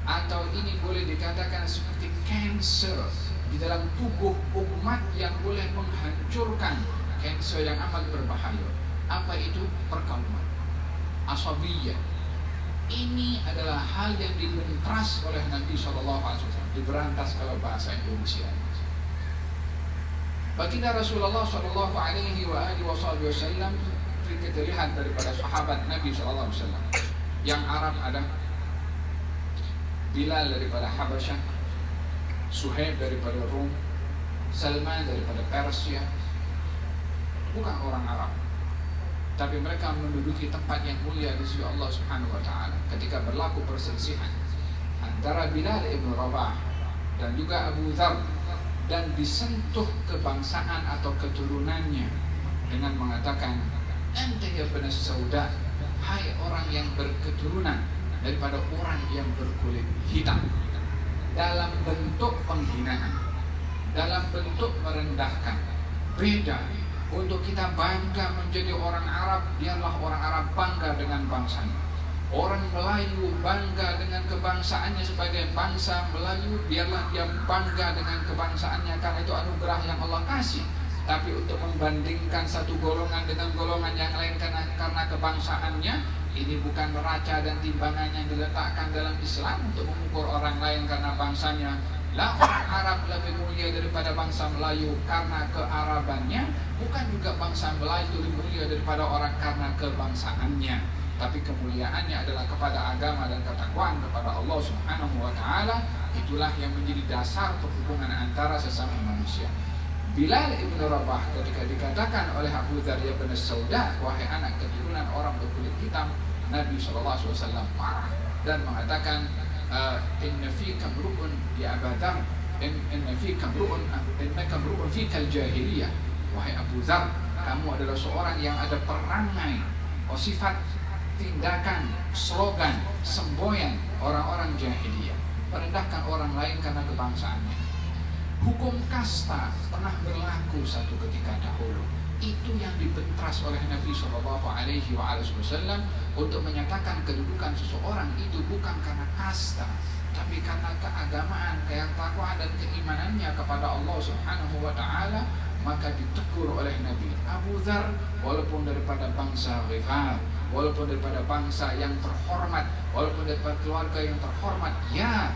atau ini boleh dikatakan seperti cancer di dalam tubuh umat yang boleh menghancurkan, cancer yang amat berbahaya. Apa itu? Perkauman, asabiyah. Ini adalah hal yang dibentas oleh Nabi SAW, diberantas kalau bahasa Indonesia. Baginda Rasulullah SAW kita lihat daripada sahabat Nabi SAW. Yang Arab ada Bilal daripada Habasyah, Suhaib daripada Rum, Salman daripada Persia. Bukan orang Arab, tapi mereka menduduki tempat yang mulia di sisi Allah Subhanahu wa taala. Ketika berlaku perselisihan antara Bilal ibn Rabah dan juga Abu Dzar, dan disentuh kebangsaan atau keturunannya dengan mengatakan, anta ya bani sauda, hai orang yang berketurunan daripada orang yang berkulit hitam, dalam bentuk penghinaan, dalam bentuk merendahkan. Beda. Untuk kita bangga menjadi orang Arab, biarlah orang Arab bangga dengan bangsanya. Orang Melayu bangga dengan kebangsaannya sebagai bangsa Melayu, biarlah dia bangga dengan kebangsaannya karena itu anugerah yang Allah kasih. Tapi untuk membandingkan satu golongan dengan golongan yang lain karena kebangsaannya, ini bukan neraca dan timbangan yang diletakkan dalam Islam untuk mengukur orang lain karena bangsanya. Lah, orang Arab lebih mulia daripada bangsa Melayu karena kearabannya, bukan juga bangsa Melayu lebih mulia daripada orang karena kebangsaannya, tapi kemuliaannya adalah kepada agama dan ketakwaan kepada Allah Subhanahu wa taala. Itulah yang menjadi dasar perhubungan antara sesama manusia. Bilal ibn Rabah ketika dikatakan oleh Abu Dzar ya bin Sauda, wahai anak keturunan orang berkulit hitam, Nabi SAW marah dan mengatakan, inna fika mru'un ya Abu Dzar, inna fika mru'un innaka mru'un fikal jahiliyah. Wahai Abu Dzar, kamu adalah seorang yang ada perangai, sifat, tindakan, slogan, semboyan orang-orang jahiliyah, merendahkan orang lain karena kebangsaannya. Hukum kasta pernah berlaku satu ketika dahulu, Itu yang dibentras oleh Nabi SAW untuk menyatakan kedudukan seseorang itu bukan karena kasta, tapi karena keagamaan, ketakwaan dan keimanannya kepada Allah Subhanahu wa taala. Maka ditegur oleh Nabi. Abu Dzar walaupun daripada bangsa Ghifar, walaupun daripada bangsa yang terhormat, walaupun daripada keluarga yang terhormat, ya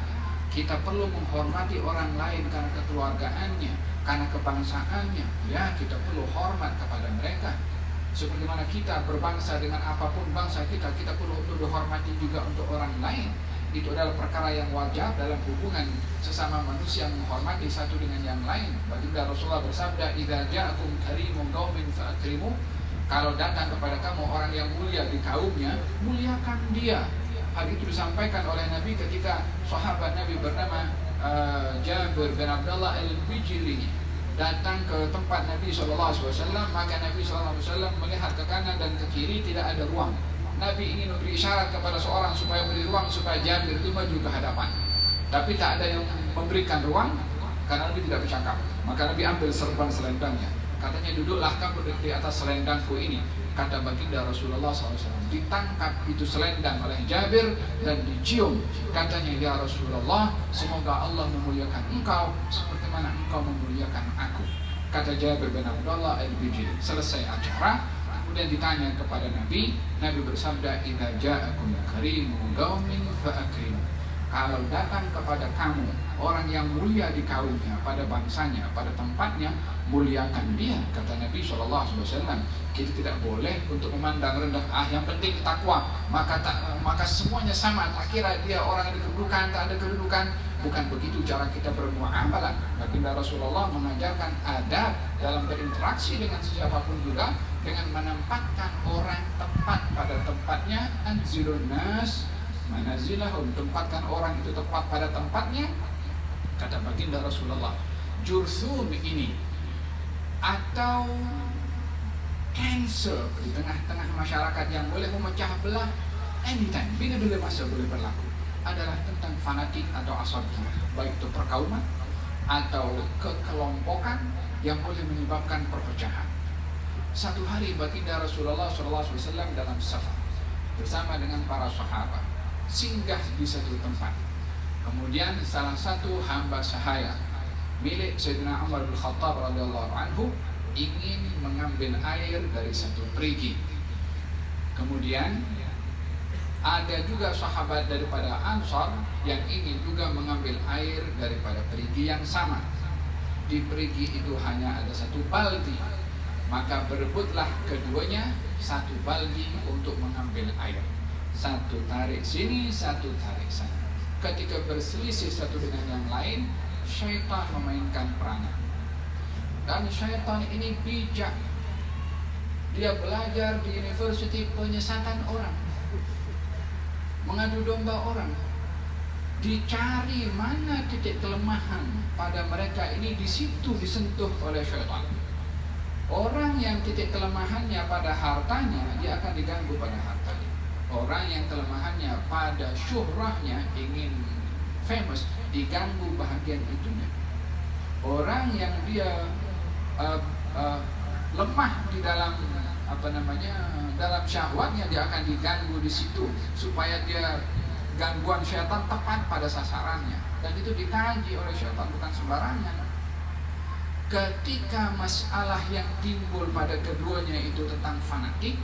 kita perlu menghormati orang lain karena kekeluargaannya, karena kebangsaannya. Ya, kita perlu hormat kepada mereka. Seperti mana kita berbangsa dengan apapun bangsa kita, kita perlu dihormati juga untuk orang lain. Itu adalah perkara yang wajar dalam hubungan sesama manusia, menghormati satu dengan yang lain. Baginda Rasulullah bersabda, "Idza ja'akum karimun qaumin fa'akrimu." Kalau datang kepada kamu orang yang mulia di kaumnya, muliakan dia. Hal itu disampaikan oleh Nabi ketika sahabat Nabi bernama Jabir bin Abdullah al-Bijri datang ke tempat Nabi SAW. Maka Nabi SAW melihat ke kanan dan ke kiri, tidak ada ruang. Nabi ingin memberi isyarat kepada seorang supaya beri ruang supaya Jabir itu maju ke hadapan, tapi tak ada yang memberikan ruang karena Nabi tidak bercakap. Maka Nabi ambil serban selendangnya, katanya, "Duduklah kamu di atas selendangku ini." Kata baginda Rasulullah SAW. Ditangkap itu selendang oleh Jabir dan dicium. Katanya, "Ya Rasulullah, semoga Allah memuliakan engkau seperti mana engkau memuliakan aku." Kata Jabir bin Abdullah al-Bijri. Selesai acara, kemudian ditanya kepada Nabi. Nabi bersabda, "Idza ja'akum karimun qaumin fa'akrimu." Kalau datang kepada kamu orang yang mulia di kaumnya, pada bangsanya, pada tempatnya, muliakan dia. Kata Nabi SAW. Kita tidak boleh untuk memandang rendah, yang penting takwa, maka semuanya sama, tak kira dia orang ada kedudukan, tak ada kedudukan. Bukan begitu cara kita bermuamalah. Baginda Rasulullah mengajarkan adab dalam berinteraksi dengan siapapun juga, dengan menempatkan orang tepat pada tempatnya. Anzilun nas manazilahum, tempatkan orang itu tepat pada tempatnya. Kata baginda Rasulullah, Jursum ini atau cancer di tengah-tengah masyarakat yang boleh memecah belah anytime, bila-bila masa boleh berlaku, adalah tentang fanatik atau asabiyah, baik itu perkauman atau kekelompokan yang boleh menyebabkan perpecahan. Satu hari baginda Rasulullah SAW dalam safar bersama dengan para sahabat singgah di satu tempat. Kemudian salah satu hamba sahaya milik Sayyidina Umar bin Khattab radhiyallahu anhu ingin mengambil air dari satu perigi. Kemudian ada juga sahabat daripada Ansar yang ingin juga mengambil air daripada perigi yang sama. Di perigi itu hanya ada satu baldi, maka berebutlah keduanya satu baldi untuk mengambil air. Satu tarik sini, satu tarik sana. Ketika berselisih satu dengan yang lain, syaitan memainkan peranan. Dan syaitan ini bijak. Dia belajar di university penyesatan orang, mengadu domba orang. Dicari mana titik kelemahan pada mereka ini, di situ disentuh oleh syaitan. Orang yang titik kelemahannya pada hartanya, dia akan diganggu pada hartanya. Orang yang kelemahannya pada syuhrahnya, ingin famous, diganggu bahagian itunya. Orang yang dia lemah di dalam dalam syahwatnya, dia akan diganggu di situ supaya dia gangguan syaitan tepat pada sasarannya. Dan itu dikaji oleh syaitan, bukan sembarangan. Ketika masalah yang timbul pada keduanya itu tentang fanatik,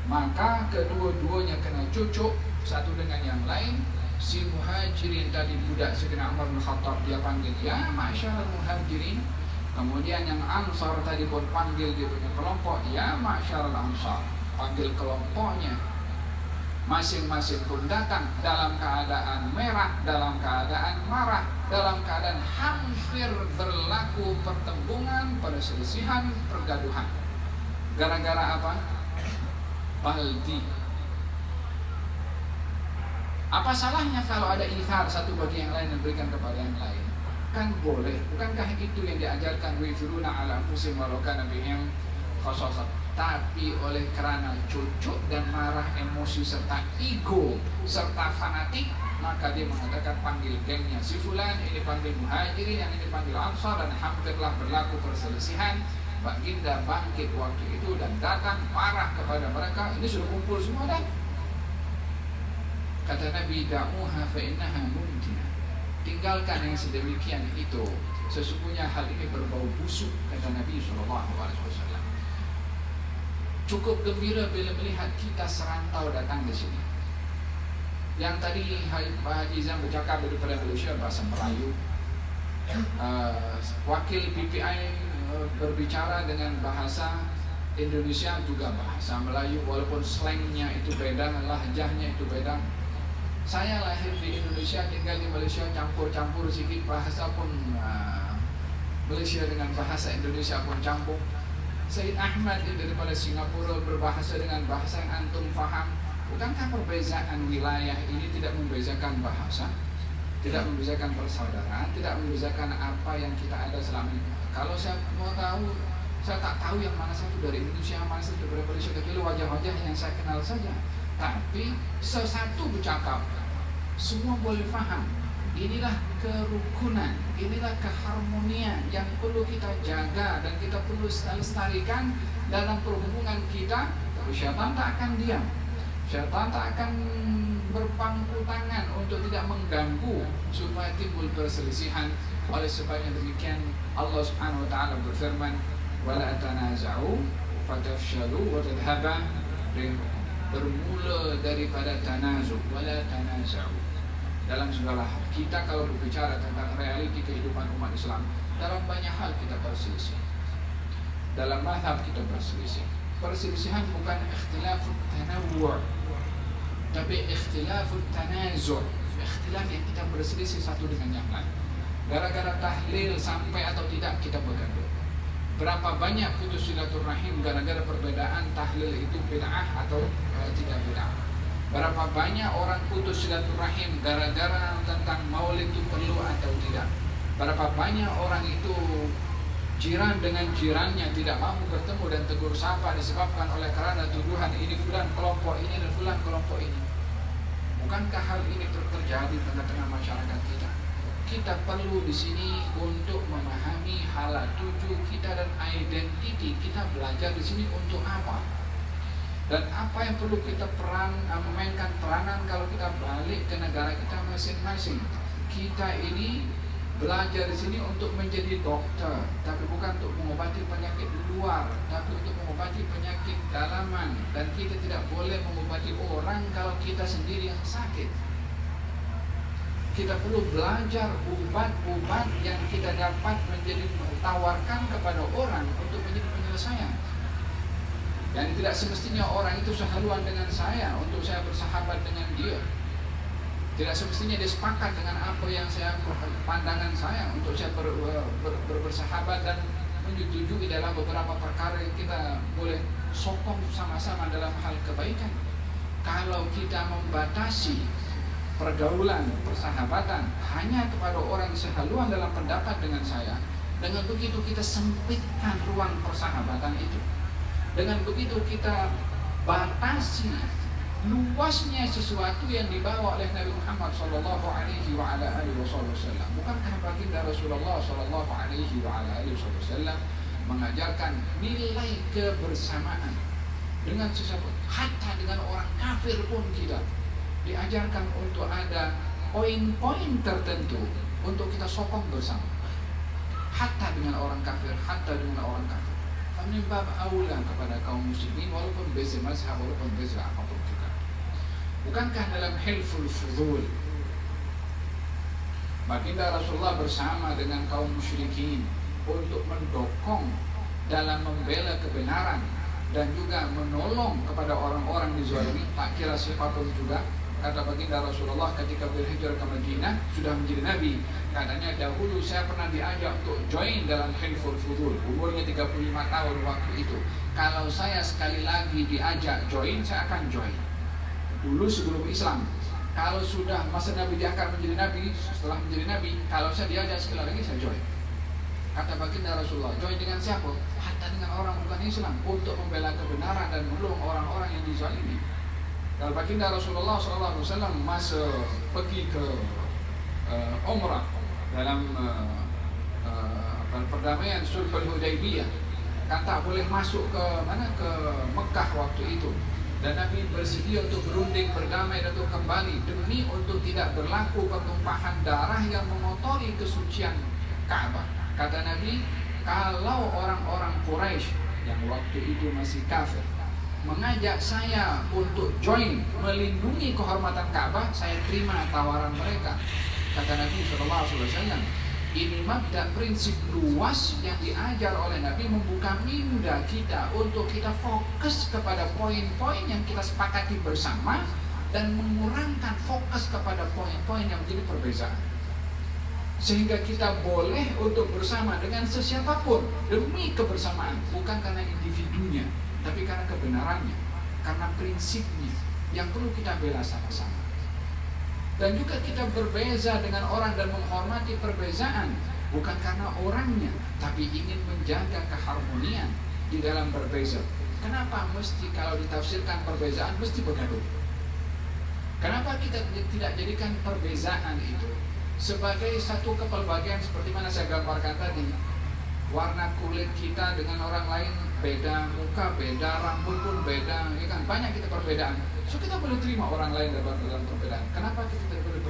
maka kedua-duanya kena cucuk satu dengan yang lain. Si muhajirin tadi, budak Sayyidina Umar bin Khattab, dia panggil, "Ya ma'syarul muhajirin." Kemudian yang Ansar tadi pun panggil dia punya kelompok, "Ya ma'syarul ansar." Panggil kelompoknya. Masing-masing pun datang dalam keadaan merah, dalam keadaan marah, dalam keadaan hampir berlaku pertembungan, perselisihan, pergaduhan. Gara-gara apa? Baldi. Apa salahnya kalau ada ithar, satu bagi yang lain dan berikan kepada yang lain? Kan boleh. Bukankah itu yang diajarkan wifiruna ala anfusihim walau kana bihim khasasah? Tapi oleh karena cucuk dan marah, emosi serta ego serta fanatik, maka dia mengatakan panggil gengnya si fulan, ini panggil muhajirin, yang ini panggil ansar, dan hampirlah berlaku perselisihan. baginda bangkit waktu itu dan datang parah kepada mereka. Ini sudah kumpul semua dah. Kata Nabi, da'uha fa innaha muntina. Tinggalkan yang sedemikian itu. Sesungguhnya hal ini berbau busuk, kata Nabi SAW. Cukup gembira bila melihat kita serantau datang ke sini. Yang tadi Pak Haji Izam bercakap daripada Malaysia bahasa Melayu. Wakil PPI berbicara dengan bahasa Indonesia juga bahasa Melayu, walaupun slangnya itu beda, lahjahnya itu beda. Saya lahir di Indonesia, tinggal di Malaysia, campur-campur sedikit bahasa pun Malaysia dengan bahasa Indonesia pun campur. Said Ahmad daripada Singapura berbahasa dengan bahasa yang antum faham. Bukankah perbezaan wilayah ini tidak membezakan bahasa, tidak membezakan persaudaraan, tidak membezakan apa yang kita ada selama ini? Kalau saya mau tahu, saya tak tahu yang mana satu dari Indonesia, yang mana satu dari Malaysia, kecuali wajah-wajah yang saya kenal saja. Tapi sesatu bercakap, semua boleh faham. Inilah kerukunan, inilah keharmonian yang perlu kita jaga dan kita perlu lestarikan dalam perhubungan kita. Tapi syaitan tak akan diam. Syaitan tak akan berpangku tangan untuk tidak mengganggu supaya timbul perselisihan. Oleh sebabnya demikian Allah Subhanahu wa taala berfirman, "Wala tanaza'u fatafshalu wa tadhhaba rihukum." Bermula daripada tanazu, wala tanaza'u. Dalam segala hal, kita kalau berbicara tentang realiti kehidupan umat Islam, dalam banyak hal kita berselisih. Dalam mazhab kita berselisih. Perselisihan bukan ikhtilafut tanawwu', tapi ikhtilafut tanazu'. Ikhtilaf yang kita berselisih satu dengan yang lain. Gara-gara tahlil sampai atau tidak kita bergaduh. Berapa banyak putus silaturahim gara-gara perbedaan tahlil itu bid'ah atau tidak bid'ah. Berapa banyak orang putus silaturahim gara-gara tentang maulid itu perlu atau tidak. Berapa banyak orang itu jiran dengan jirannya tidak mau bertemu dan tegur sapa disebabkan oleh karena tuduhan ini fulan kelompok ini dan fulan kelompok ini. Bukankah hal ini terjadi di tengah-tengah masyarakat kita? Kita perlu di sini untuk memahami halat tuju kita dan identiti kita belajar di sini untuk apa? Dan apa yang perlu kita memainkan peranan kalau kita balik ke negara kita masing-masing. Kita ini belajar di sini untuk menjadi dokter, tapi bukan untuk mengobati penyakit luar, tapi untuk mengobati penyakit dalaman. Dan kita tidak boleh mengobati orang kalau kita sendiri yang sakit. Kita perlu belajar obat-obat yang kita dapat menjadi tawarkan kepada orang untuk menjadi penyelesaian. Dan tidak semestinya orang itu sehaluan dengan saya untuk saya bersahabat dengan dia. Tidak semestinya dia sepakat dengan apa yang saya pandangan saya untuk saya bersahabat dan menyetujui dalam beberapa perkara yang kita boleh sokong sama-sama dalam hal kebaikan. Kalau kita membatasi pergaulan, persahabatan hanya kepada orang sehaluan dalam pendapat dengan saya, dengan begitu kita sempitkan ruang persahabatan itu. Dengan begitu kita batasi luasnya sesuatu yang dibawa oleh Nabi Muhammad sallallahu alaihi wa ala alihi wasallam. Bukankah baginda Rasulullah sallallahu alaihi wa ala alihi wasallam mengajarkan nilai kebersamaan dengan sesama, hatta dengan orang kafir pun kita diajarkan untuk ada poin-poin tertentu untuk kita sokong bersama. Hatta dengan orang kafir, hatta dengan orang kafir. Kami bab aula kepada kaum muslimin walaupun beza mazhab, walaupun beza apapun juga. Bukankah dalam hilful fudul baginda Rasulullah bersama dengan kaum musyrikin untuk mendokong dalam membela kebenaran dan juga menolong kepada orang-orang dizalimi, tak kira siapapun juga. Kata baginda Rasulullah ketika berhijrah ke Madinah sudah menjadi nabi, katanya dahulu saya pernah diajak untuk join dalam Hilful Fudul, umurnya 35 tahun waktu itu. Kalau saya sekali lagi diajak join, saya akan join. Dulu sebelum Islam. Kalau sudah masa Nabi diangkat menjadi nabi, setelah menjadi nabi, kalau saya diajak sekali lagi saya join. Kata baginda Rasulullah, join dengan siapa? Hatta dengan orang bukan Islam, untuk membela kebenaran dan menolong orang-orang yang dizalimi. Kalau baginda Rasulullah SAW masa pergi ke Umrah dalam perdamaian Sulhul Hudaybiyah, kan tak boleh masuk ke Mekah waktu itu. Dan Nabi bersedia untuk berunding, berdamai dan untuk kembali demi untuk tidak berlaku pertumpahan darah yang mengotori kesucian Ka'bah. Kata Nabi, kalau orang-orang Quraisy yang waktu itu masih kafir mengajak saya untuk join melindungi kehormatan Ka'bah, saya terima tawaran mereka. Kata Nabi SAW, ini mabda prinsip luas yang diajar oleh Nabi membuka minda kita untuk kita fokus kepada poin-poin yang kita sepakati bersama dan mengurangkan fokus kepada poin-poin yang menjadi perbedaan. Sehingga kita boleh untuk bersama dengan sesiapapun demi kebersamaan, bukan karena individunya, tapi karena kebenarannya, karena prinsipnya yang perlu kita bela sama-sama. Dan juga kita berbeza dengan orang dan menghormati perbezaan, bukan karena orangnya, tapi ingin menjaga keharmonian di dalam berbeza. Kenapa mesti kalau ditafsirkan perbezaan mesti bergaduh? Kenapa kita tidak jadikan perbezaan itu sebagai satu kepelbagaian seperti mana saya gambarkan tadi? Warna kulit kita dengan orang lain beda, muka beda, rambut pun beda, ya kan? Banyak kita perbedaan. So kita boleh terima orang lain dalam perbedaan. Kenapa kita tidak boleh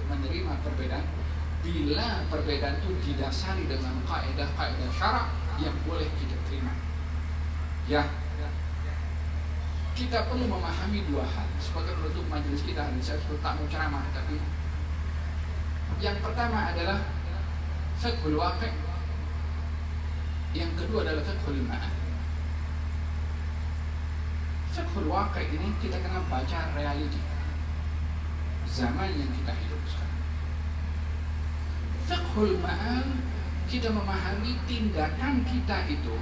menerima perbedaan? Bila perbedaan itu didasari dengan kaidah-kaidah syarak yang boleh kita terima. Ya, kita perlu memahami dua hal sebagai penutup majelis kita hari ini. Saya tak mau ceramah, tapi yang pertama adalah fiqhul waqi', yang kedua adalah fiqhul ma'an. Fiqhul waqi' ini kita kena baca realiti zaman yang kita hidup sekarang. Fiqhul ma'an, kita memahami tindakan kita itu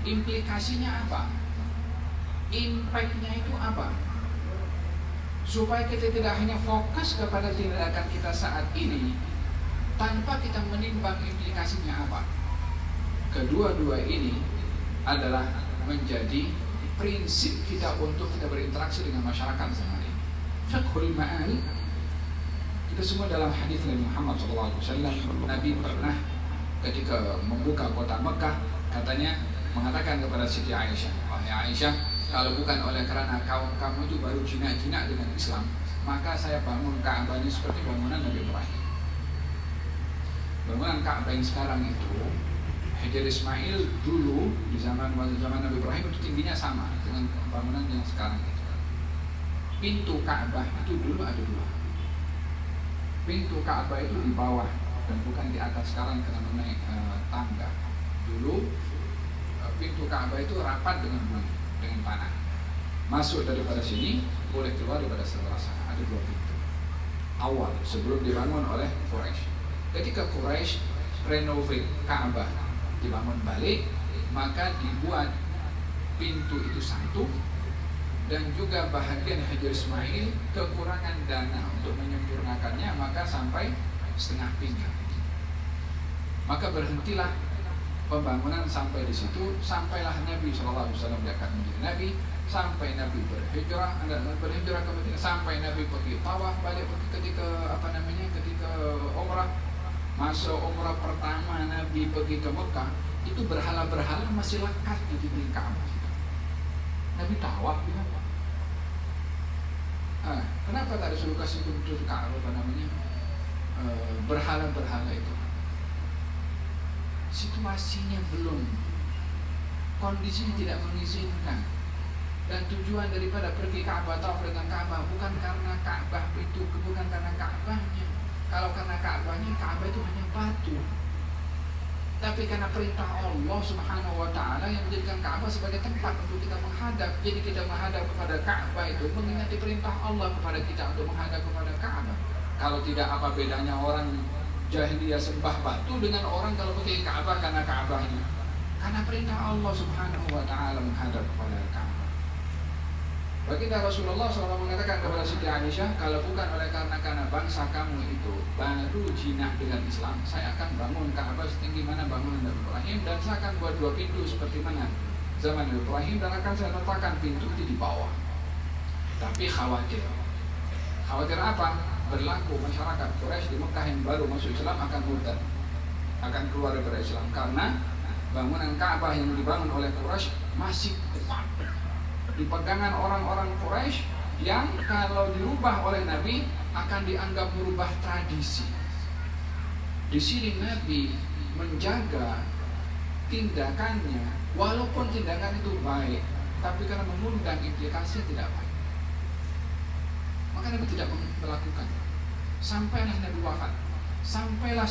implikasinya apa, impact-nya itu apa, supaya kita tidak hanya fokus kepada tindakan kita saat ini tanpa kita menimbang implikasinya apa. Kedua-dua ini adalah menjadi prinsip kita untuk kita berinteraksi dengan masyarakat zaman ini. Fiqhul ma'al, kita semua dalam hadis Nabi Muhammad SAW, Nabi pernah ketika membuka kota Mekah, katanya mengatakan kepada Siti Aisyah, wahai Aisyah, kalau bukan oleh karena kaum-kamu itu baru jinak-jinak dengan Islam, maka saya bangun Ka'bah ini seperti bangunan Nabi Ibrahim. Bangunan Ka'bah yang sekarang itu, Hajar Ismail dulu di zaman Nabi Ibrahim itu tingginya sama dengan bangunan yang sekarang itu. Pintu Ka'bah itu dulu ada dua. Pintu Ka'bah itu di bawah dan bukan di atas sekarang karena naik tangga. Dulu pintu Ka'bah itu rapat dengan bumi, dengan tanah. Masuk daripada sini, boleh keluar daripada sebelah sana. Ada dua pintu. Awal sebelum dibangun oleh Quraisy. Ketika Quraisy renovate Ka'bah, dibangun balik, maka dibuat pintu itu satu, dan juga bahagian Hajar Ismail kekurangan dana untuk menyempurnakannya, maka sampai setengah pinggang. Maka berhentilah pembangunan sampai di situ, sampailah Nabi SAW diangkat menjadi Nabi, sampai Nabi berhijrah ke Madinah, sampai Nabi pergi tawaf balik ketika ketika umrah. Masa umrah pertama Nabi pergi ke Mekah, itu berhala-berhala masih lekat di dinding Ka'bah. Nabi tawaf ya. Kenapa tak disuruh kasih bentuk Ka'bah berhala-berhala itu? Situasinya belum, kondisinya tidak mengizinkan. Dan tujuan daripada pergi Ka'bah, tawaf dengan Ka'bah bukan karena Ka'bah itu, bukan karena Ka'bahnya. Kalau karena Ka'bahnya, Ka'bah itu hanya batu. Tapi karena perintah Allah Subhanahu wa Ta'ala yang menjadikan Ka'bah sebagai tempat untuk kita menghadap. Jadi kita menghadap kepada Ka'bah itu mengingati perintah Allah kepada kita untuk menghadap kepada Ka'bah. Kalau tidak, apa bedanya orang jahiliyah sembah batu dengan orang kalau pergi Ka'bah karena Ka'bahnya? Karena perintah Allah Subhanahu wa Ta'ala menghadap kepada Ka'bah. Baginda Rasulullah SAW mengatakan kepada Siti Aisyah, kalau bukan oleh karena bangsa kamu itu baru jinak dengan Islam, saya akan bangun Ka'bah setinggi mana bangunan Nabi Ibrahim, dan saya akan buat dua pintu seperti mana zaman Nabi Ibrahim, dan akan saya letakkan pintu itu di bawah. Tapi khawatir apa? Berlaku masyarakat Quraisy di Mekah yang baru masuk Islam akan murtad, akan keluar dari Islam, karena bangunan Ka'bah yang dibangun oleh Quraisy masih tepat di pegangan orang-orang Quraisy yang kalau dirubah oleh Nabi akan dianggap merubah tradisi. Di sini Nabi menjaga tindakannya, walaupun tindakan itu baik, tapi karena mengundang implikasi tidak baik, maka Nabi tidak melakukan. Sampailah Nabi wafat, sampailah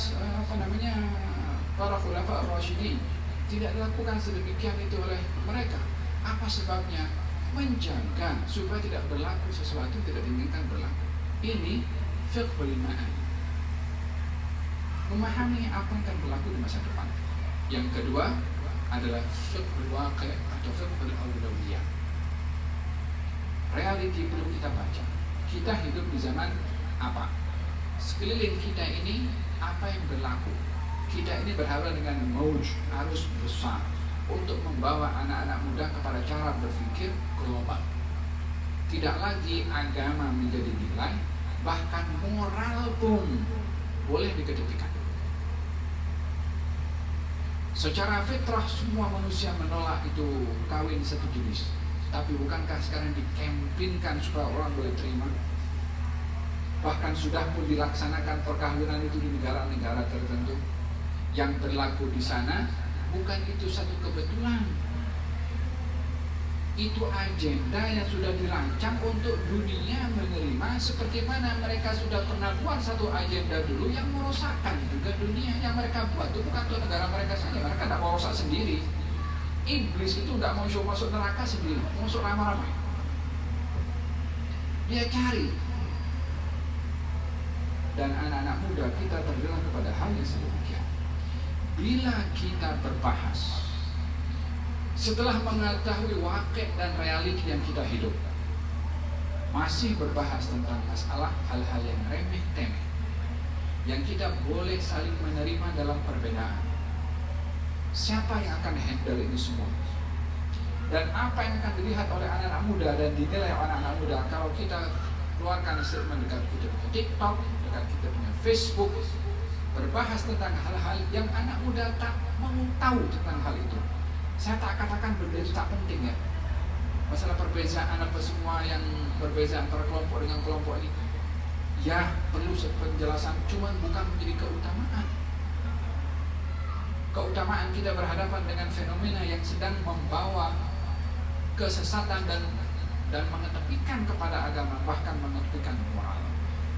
para khulafa ar-rasyidin, tidak dilakukan sedemikian itu oleh mereka. Apa sebabnya? Menjaga supaya tidak berlaku sesuatu yang tidak diinginkan berlaku. Ini fiqhul ma'an, memahami apa yang akan berlaku di masa depan. Yang kedua adalah fiqhul waqi' atau fiqhul awlawiyah. Reality perlu kita baca. Kita hidup di zaman apa? Sekeliling kita ini apa yang berlaku? Kita ini berhadapan dengan mauj, arus besar untuk membawa anak-anak muda kepada cara berpikir global. Tidak lagi agama menjadi nilai, bahkan moral pun boleh dikedepikan. Secara fitrah semua manusia menolak itu kawin satu jenis. Tapi bukankah sekarang dikempinkan supaya orang boleh terima? Bahkan sudah pun dilaksanakan perkawinan itu di negara-negara tertentu. Yang berlaku di sana bukan itu satu kebetulan. Itu agenda yang sudah dirancang untuk dunia menerima, seperti mana mereka sudah pernah buat satu agenda dulu yang merosakkan juga dunia. Yang mereka buat itu bukan untuk negara mereka saja, mereka tidak mau rusak sendiri. Iblis itu tidak mau masuk neraka sendiri, masuk ramai-ramai. Dia cari. Dan anak-anak muda kita terjelang kepada hal yang sedemikian. Bila kita berbahas setelah mengetahui wakil dan realiti yang kita hidup, masih berbahas tentang masalah hal-hal yang remeh-temeh yang kita boleh saling menerima dalam perbedaan, siapa yang akan handle ini semua? Dan apa yang akan dilihat oleh anak-anak muda dan dinilai oleh anak-anak muda kalau kita keluarkan statement dekat kita punya TikTok, dekat kita punya Facebook, berbahas tentang hal-hal yang anak muda tak mau tahu tentang hal itu. Saya tak katakan benda itu tak penting ya. Masalah perbezaan apa semua yang berbeza antara kelompok dengan kelompok ini, ya perlu penjelasan, cuman bukan menjadi keutamaan. Keutamaan kita berhadapan dengan fenomena yang sedang membawa kesesatan dan mengetepikan kepada agama, bahkan mengetepikan moral.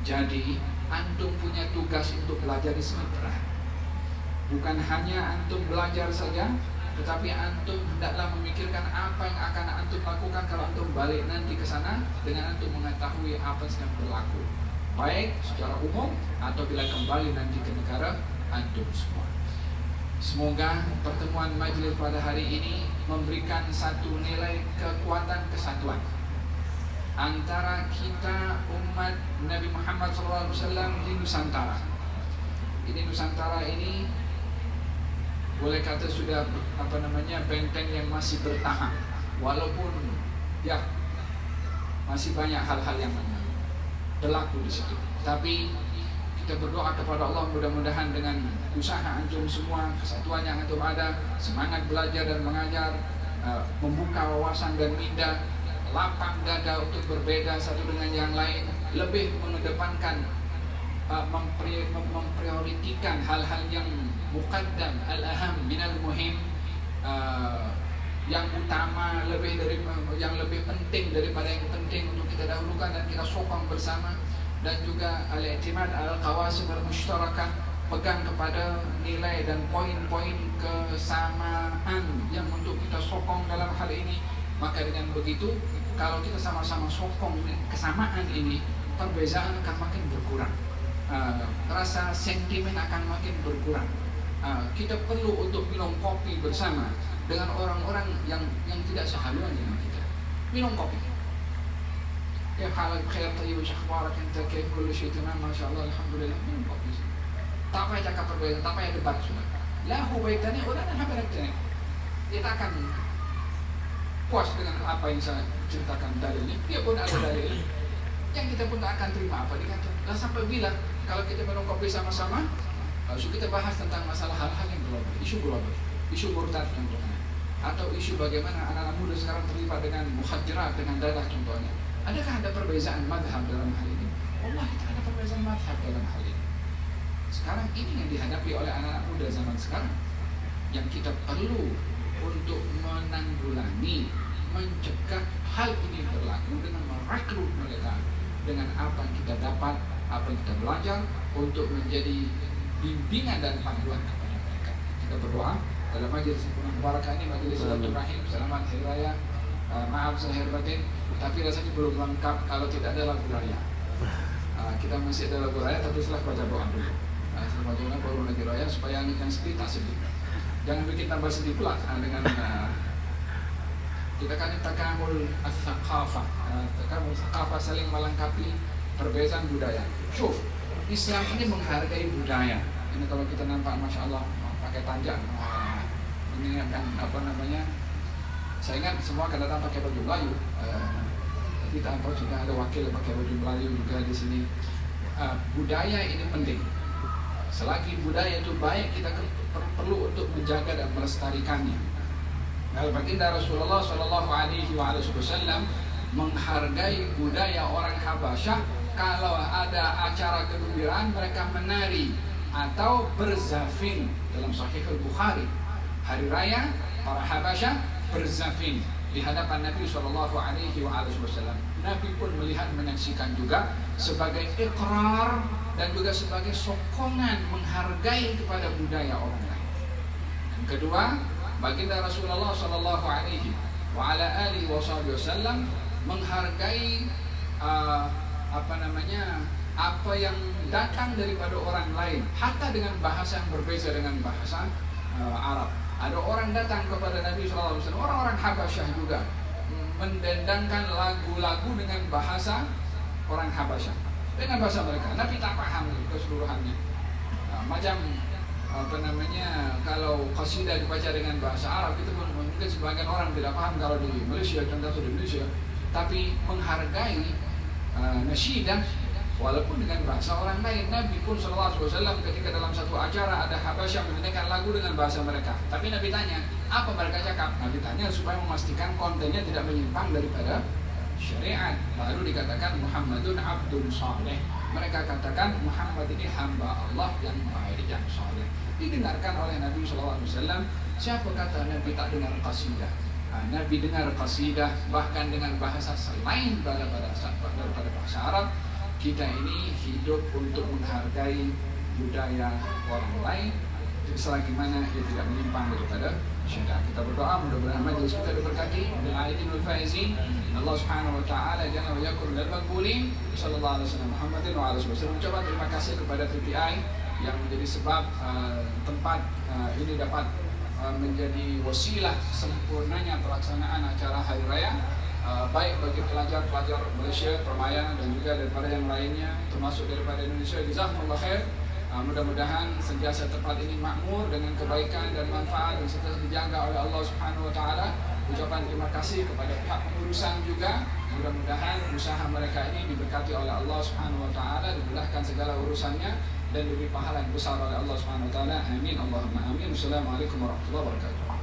Jadi antum punya tugas untuk belajar di sini berat. Bukan hanya antum belajar saja, tetapi antum hendaklah memikirkan apa yang akan antum lakukan kalau antum balik nanti ke sana dengan antum mengetahui apa yang sedang berlaku, baik secara umum atau bila kembali nanti ke negara antum semua. Semoga pertemuan majelis pada hari ini memberikan satu nilai kekuatan kesatuan antara kita umat Nabi Muhammad SAW di Nusantara. Ini Nusantara ini boleh kata sudah benteng yang masih bertahan, walaupun ya masih banyak hal-hal yang berlaku di situ. Tapi kita berdoa kepada Allah mudah-mudahan dengan usaha antum semua, kesatuan yang antum ada, semangat belajar dan mengajar, membuka wawasan dan minda, lapang dada untuk berbeda satu dengan yang lain, lebih mengedepankan memprioritikan hal-hal yang muqaddam, al-aham minal muhim, yang utama lebih dari yang lebih penting daripada yang penting untuk kita dahulukan dan kita sokong bersama. Dan juga al-i'timad al-qawasim al-mushtarakah, pegang kepada nilai dan poin-poin kesamaan yang untuk kita sokong dalam hal ini. Maka dengan begitu, kalau kita sama-sama sokong kesamaan ini, perbezaan akan makin berkurang, rasa sentimen akan makin berkurang. Kita perlu untuk minum kopi bersama dengan orang-orang yang tidak sehaluan dengan kita. Minum kopi. Ya halal khair tayyib akhbarak anta kayf kullu shay tamam masyaallah alhamdulillah. Minum kopi. Tak payah cakap perbedaan, tak payah debat sudah. La hubaitani wa la habaratani. Kita akan puas dengan apa yang saya ceritakan dalilnya. Dia pun ada dalil yang kita pun tak akan terima apa dikata. Dan sampai bila kalau kita minum kopi sama-sama, lalu kita bahas tentang masalah hal-hal yang global, isu global. isu murtad contohnya, atau isu bagaimana anak-anak muda sekarang terlibat dengan mukhadirat, dengan dadah contohnya. Adakah ada perbezaan madhab dalam hal ini? Allah, tidak ada perbezaan madhab dalam hal ini. Sekarang ini yang dihadapi oleh anak-anak muda zaman sekarang, yang kita perlu untuk menanggulangi, mencegah hal ini berlaku dengan merekrut mereka dengan apa yang kita dapat, apa yang kita belajar untuk menjadi bimbingan dan panduan kepada mereka. Kita berdoa dalam majelis yang penuh barakah ini, majelis silaturahim, selamat hari raya. Maaf zahir batin, tapi rasanya belum lengkap kalau tidak ada lagu raya. Kita masih ada lagu raya, tapi setelah baca doa dulu. Setelah baca doa baru lagi raya supaya yang sedih tak sedih. Jangan bikin tambah sedih pula dengan kita kan takamul as-saqafah. Takamul as-saqafah saling melengkapi perbedaan budaya. Syuf, Islam ini menghargai budaya. Ini kalau kita nampak Masya Allah pakai tanjak, ini akan apa namanya, saya ingat semua akan datang pakai baju Melayu, tapi tanpa juga ada wakil pakai baju Melayu juga di sini. Budaya ini penting. Selagi budaya itu baik, kita perlu untuk menjaga dan melestarikannya. Baginda Rasulullah Shallallahu Alaihi Wasallam menghargai budaya orang Habasyah. Kalau ada acara kegembiraan, mereka menari atau berzafin. Dalam Sahih Al-Bukhari, hari raya para Habasyah berzafin di hadapan Nabi Shallallahu Alaihi Wasallam. Nabi pun melihat, menyaksikan juga sebagai ikrar dan juga sebagai sokongan menghargai kepada budaya orang lain. Yang kedua, baginda Rasulullah Shallallahu Alaihi Wasallam menghargai apa yang datang daripada orang lain, hatta dengan bahasa yang berbeza dengan bahasa Arab. Ada orang datang kepada Nabi SAW, orang-orang Habasyah juga mendendangkan lagu-lagu dengan bahasa orang Habasyah, dengan bahasa mereka. Nabi tak paham keseluruhannya. Kalau qasidah dibaca dengan bahasa Arab itu pun mungkin sebagian orang tidak paham kalau di Malaysia, contoh di Indonesia. Tapi menghargai nasyidah walaupun dengan bahasa orang lain. Nabi pun SAW ketika dalam satu acara ada Habasyah menyanyikan lagu dengan bahasa mereka, tapi Nabi tanya, apa mereka cakap? Nabi tanya supaya memastikan kontennya tidak menyimpang daripada syariat. Lalu dikatakan Muhammadun Abdun Saleh. Mereka katakan Muhammad ini hamba Allah yang baik, yang saleh. Didengarkan oleh Nabi SAW. Siapa kata Nabi tak dengar qasidah? Nabi dengar qasidah bahkan dengan bahasa selain daripada bahasa Arab. Kita ini hidup untuk menghargai budaya orang lain selagi mana dia tidak menyimpang daripada syariat. Kita berdoa mudah-mudahan majelis kita diberkati bil aidil faizin. Allah Subhanahu wa taala jalla wa yakum lil maqbulin. Sallallahu alaihi wasallam Muhammadin wa alihi wasallam. Ucapan terima kasih kepada PPI yang menjadi sebab tempat ini dapat menjadi wasilah sempurnanya pelaksanaan acara hari raya. Baik bagi pelajar-pelajar Malaysia, Permaian dan juga daripada yang lainnya termasuk daripada Indonesia. Jazakumullah khair. Mudah-mudahan sentiasa tempat ini makmur dengan kebaikan dan manfaat dan sentiasa dijaga oleh Allah Subhanahu wa taala. Ucapan terima kasih kepada pihak pengurusan juga. Mudah-mudahan usaha mereka ini diberkati oleh Allah Subhanahu wa taala, dimudahkan segala urusannya dan diberi pahala yang besar oleh Allah Subhanahu wa taala. Amin Allahumma amin. Wassalamualaikum warahmatullahi wabarakatuh.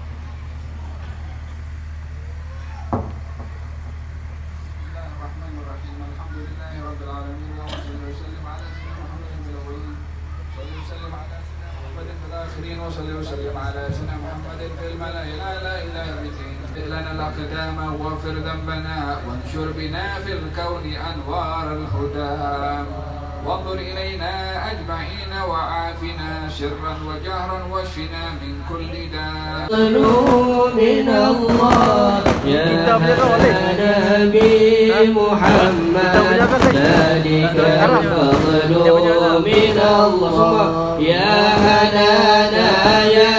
وصلى وسلم على سيدنا محمد في الملأ الأعلى إلى يوم الدين. لنا الأقدام واغفر ذنبنا وانشر بنا في الكون أنوار الهدى وانظر إلينا أجمعين وعافنا سرا وجهرا واشفنا من كل داء. من الله يا نبي محمد ذلك الفضل من الله يا هنانا يا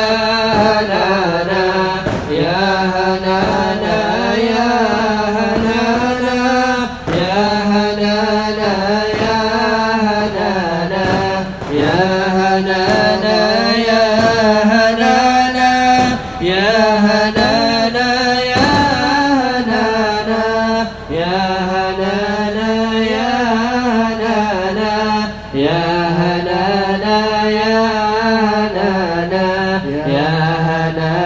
هنانا يا هنانا يا هنانا يا هنانا يا هنانا يا هنانا يا هنانا يا هنانا يا هنانا يا هنانا يا هنانا يا هنانا يا هنانا يا هنانا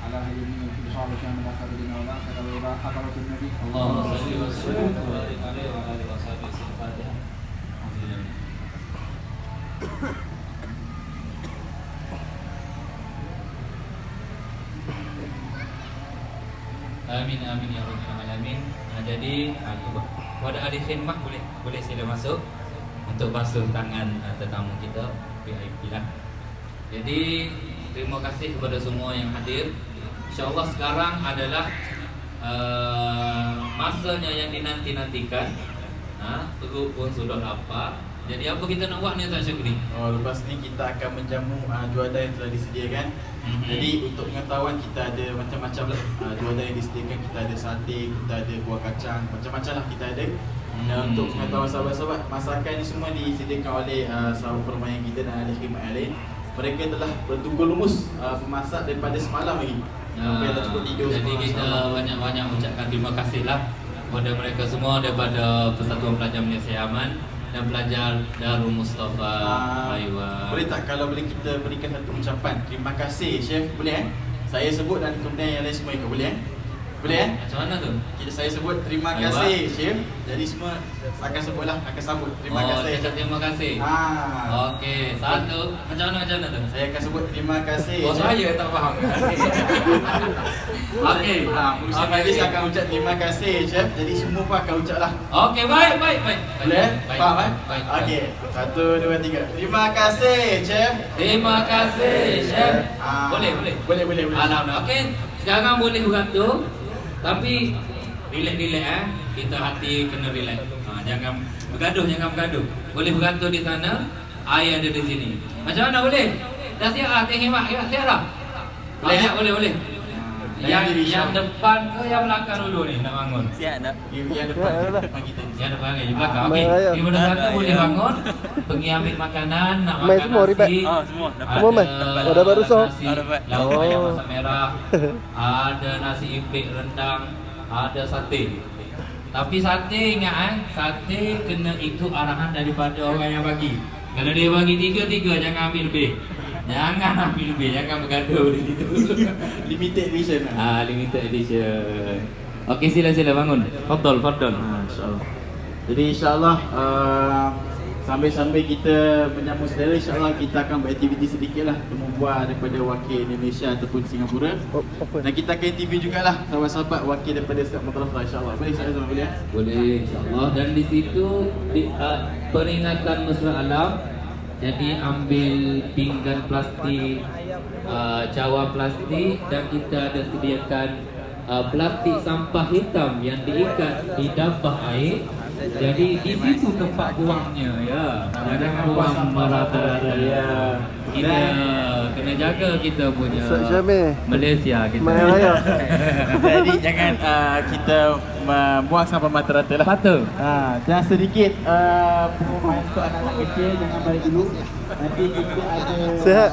على هديه بصالح من آخر دين والآخرة وإلى حضرة النبي اللهم صل وسلم وبارك عليه وعلى آله وصحبه وسلم. الفاتحة. Amin amin ya rabbal alamin. Jadi pada ahli khidmat boleh sila masuk untuk basuh tangan tetamu kita VIP lah. Jadi terima kasih kepada semua yang hadir. InsyaAllah sekarang adalah masanya yang dinanti-nantikan. Perut pun sudah lapar. Jadi apa kita nak buat ni Ustaz Syukri? Lepas ni kita akan menjamu juada yang telah disediakan. Jadi untuk pengetahuan kita ada macam-macam lah juada yang disediakan. Kita ada sate, kita ada buah kacang, macam-macam lah kita ada. Dan untuk pengetahuan sahabat-sahabat, masakan ni semua disediakan oleh sahabat permainan kita dan ahli khidmat yang lain. Mereka telah bertunggu lumus memasak daripada semalam lagi. Sampai dah cukup tidur. Jadi kita banyak-banyak ucapkan terima kasih lah kepada mereka semua daripada Persatuan Pelajar Malaysia Aman dan pelajar Darul Mustafa Taiwan. Boleh tak kalau boleh kita berikan satu ucapan terima kasih Chef, boleh saya sebut dan kemudian yang lain semua ikut, boleh boleh Macam mana tu? Saya sebut terima kasih Chef, jadi semua akan sebutlah, akan sambut terima kasih. Terima kasih. Okey, satu. Macam mana tu? Saya akan sebut terima kasih. Saya tak faham. Okey. Musim lagi saya akan ucap terima kasih Chef, jadi semua pun akan ucap lah. Okey, baik. Boleh? Faham Baik. Okey, 1, 2, 3. Terima kasih Chef. Terima kasih Chef. Boleh. Alhamdulillah. Okey, sekarang boleh beratur. Tapi relax kita hati kena relax. Jangan bergaduh. Boleh beratur di sana, air ada di sini. Macam mana boleh? Dah siap khidmat? Siap dah? Boleh. Yang depan ke yang belakang dulu ni nak bangun? Siap tak? Yang depan kita. Yang depan ke? Yang belakang. Okey. Di mana satu boleh bangun, pergi ambil makanan, nak makan semua nasi. Semua Mai. Dah baru sah. Lauk ayam masak merah. Ada nasi impik rendang, ada sate. Tapi sate ingat sate kena ikut arahan daripada orang yang bagi. Kalau dia bagi 3, jangan ambil lebih. Jangan bergaduh di situ. Limited edition. Limited edition. Okey, sila bangun. Fadal. InsyaAllah. Jadi insyaAllah sambil kita menyambut saudara, insyaAllah kita akan beraktiviti sedikit lah membuat daripada wakil Indonesia ataupun Singapura. Dan kita akan interview jugalah sahabat-sahabat wakil daripada setiap madrasah, insyaAllah. Boleh saya sama boleh? Boleh, insyaAllah. Dan di situ peringatan mesra alam. Jadi ambil pinggan plastik, cawan plastik, dan kita ada sediakan plastik sampah hitam yang diikat di dabah air. Jadi di situ tempat buangnya ya. Jangan buang merata-rata ya. Kita kena jaga kita punya Malaysia kita. Jadi jangan kita buang sampah mata-rata lah. Patut. Dan sedikit pengumuman untuk anak-anak kecil, jangan balik dulu. Nanti kita ada Sihat.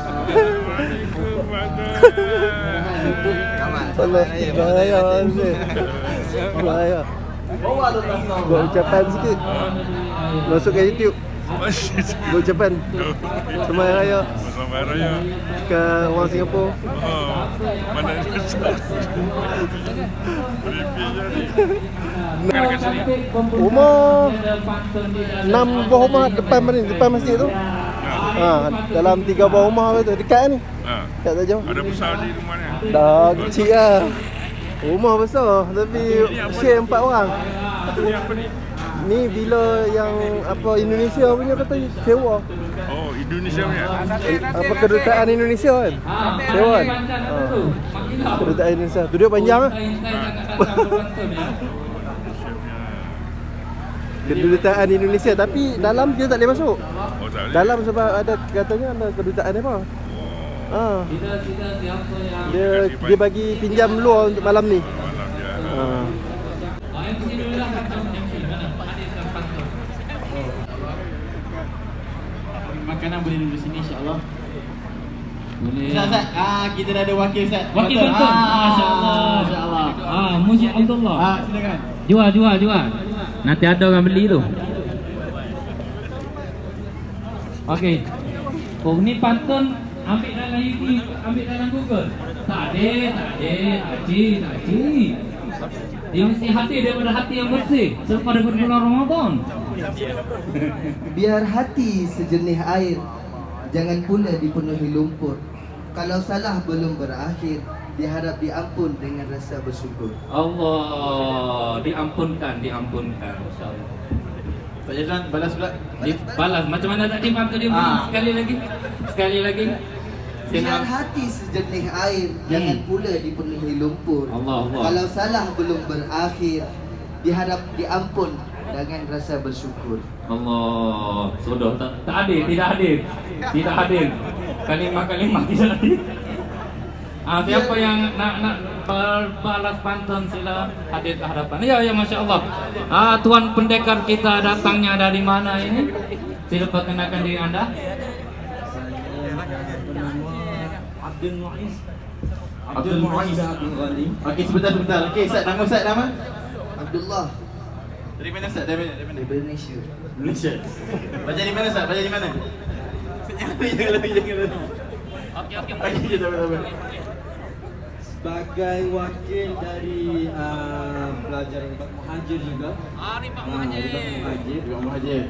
Bahaya. Buat ucapan sikit. Masuk ke YouTube. Buat ucapan Selamat Raya ke orang Singapura. Mana Rumah 6 buah rumah depan masjid tu. Dalam 3 buah rumah tu dekat ni. Dekat tak jauh. Ada besar di rumah ni? Dah kecil lah. Rumah besar tapi share 4 orang. Ini apa ni? Ni villa yang apa Indonesia punya kata sewa. Oh, Indonesia punya. Apa kedutaan Indonesia kan? Sewa kan? Kedutaan Indonesia. Tu dia panjang ah. Kedutaan Indonesia tapi dalam dia tak boleh masuk. Oh, tak boleh. Dalam sebab ada katanya ada kedutaan apa? Dia bagi pinjam luar untuk malam ni. Makanan boleh duduk sini insyaAllah. Boleh. Ustaz, kita dah ada wakil Ustaz. Wakil betul. Masya-Allah. Muzik Abdullah. Silakan. Jual. Nanti ada orang beli tu. Okey. Oh, ni pantun ambil dalam YouTube, ambil dalam Google. Tak ada. Dia mesti hati daripada hati yang bersih selepas daripada bulan Ramadan. Biar hati sejernih air, jangan pula dipenuhi lumpur. Kalau salah belum berakhir, diharap diampun dengan rasa bersyukur. Allah, diampunkan insya-Allah. Pak Jazlan balas pula. Balas macam mana tadi bantu dia sekali lagi. Biar hati sejernih air, jangan pula dipenuhi lumpur. Allah. Kalau salah belum berakhir, diharap diampun dengan rasa bersyukur. Allah, sudah tidak hadir. Kalimah tidak hadir. Siapa yang nak balas pantun sila hadir ke hadapan. Ya Masya Allah. Tuan pendekar kita datangnya dari mana ini? Sila perkenalkan diri anda. Abdul Muiz. Okey, sebentar. Okey, Ustaz nama? Abdullah. Dari mana Ustaz? Dari mana? Dari Malaysia. Belajar di mana Ustaz? Belajar di mana? Jangan lebih. Okey, tak apa. Sebagai wakil dari pelajar Ribat Muhajir juga. Ribat Muhajir.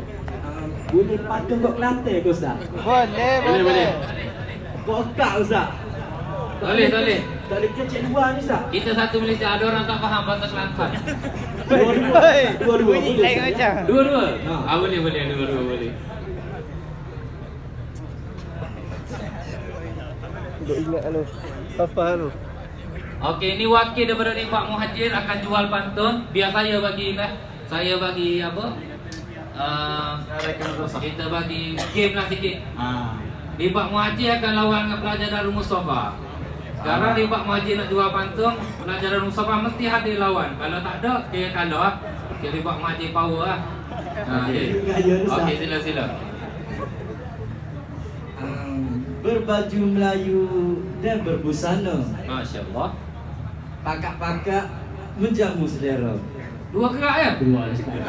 Boleh patung kau Kelantan ke Ustaz? Boleh. Kau kak Ustaz? Boleh. Tak boleh kecek dua ni Ustaz? Kita satu Malaysia, ada orang tak faham bahasa Kelantan. Dua-dua. Dua-dua? Boleh, dua-dua boleh. Duk ingat lu. Apa lu? Okey, ini wakil daripada Ribat Muhajir akan jual pantun. Biar saya bagi apa? Kita bagi game lah sikit. Ribat Muhajir akan lawan dengan pelajar Darul Mustafa. Sekarang Ribat Muhajir nak jual pantun, pelajar Darul Mustafa mesti hadir lawan. Kalau tak ada, dia kalah. Ribat Muhajir power lah. Okey, sila. Berbaju Melayu dan berbusana. Masya Allah. Pakak-pakak menjamu selera. Dua kerak ya?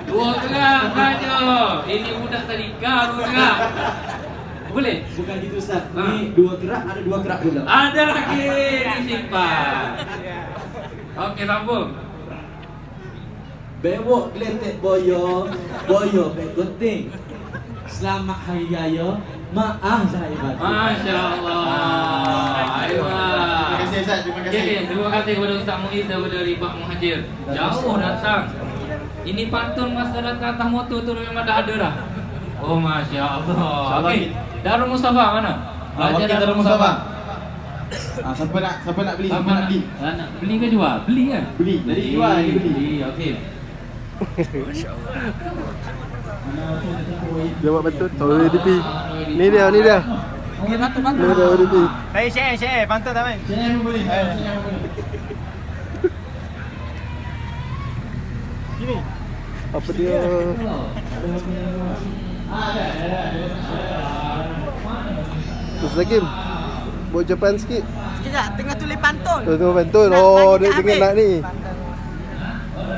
Dua kerak saja. Ini budak tadika, dua kerak. Boleh? Bukan gitu Ustaz. Ni dua kerak, ada dua kerak pula. Ada lagi, disimpan. Okey, sambung. Bewok geletek boyo beg gunting. Selamat Hari Raya. Maaf saya batin. Masya Allah. Terima kasih Ustaz, terima kasih. Terima kasih kepada Ustaz Muiz daripada Ribat Muhajir. Jauh datang. Ini pantun masa datang atas motor tu memang dah ada dah. Oh Masya Allah. Okey, Darul Mustafa mana? Wakil Darul Mustafa. Siapa nak beli? Nak beli ke jual? Beli kan? Beli. Jadi jual ni beli. Okey. Masya Allah. Jawab betul. ODP. Ni dia. Ni dia ODP. Saya share pantun tak main. Share pun boleh. Gini. Apa dia? Terus lagi. Buat Japan sikit. Sekejap, tengah tulis pantun. Tengah pantun. Oh, dia tengah nak ni.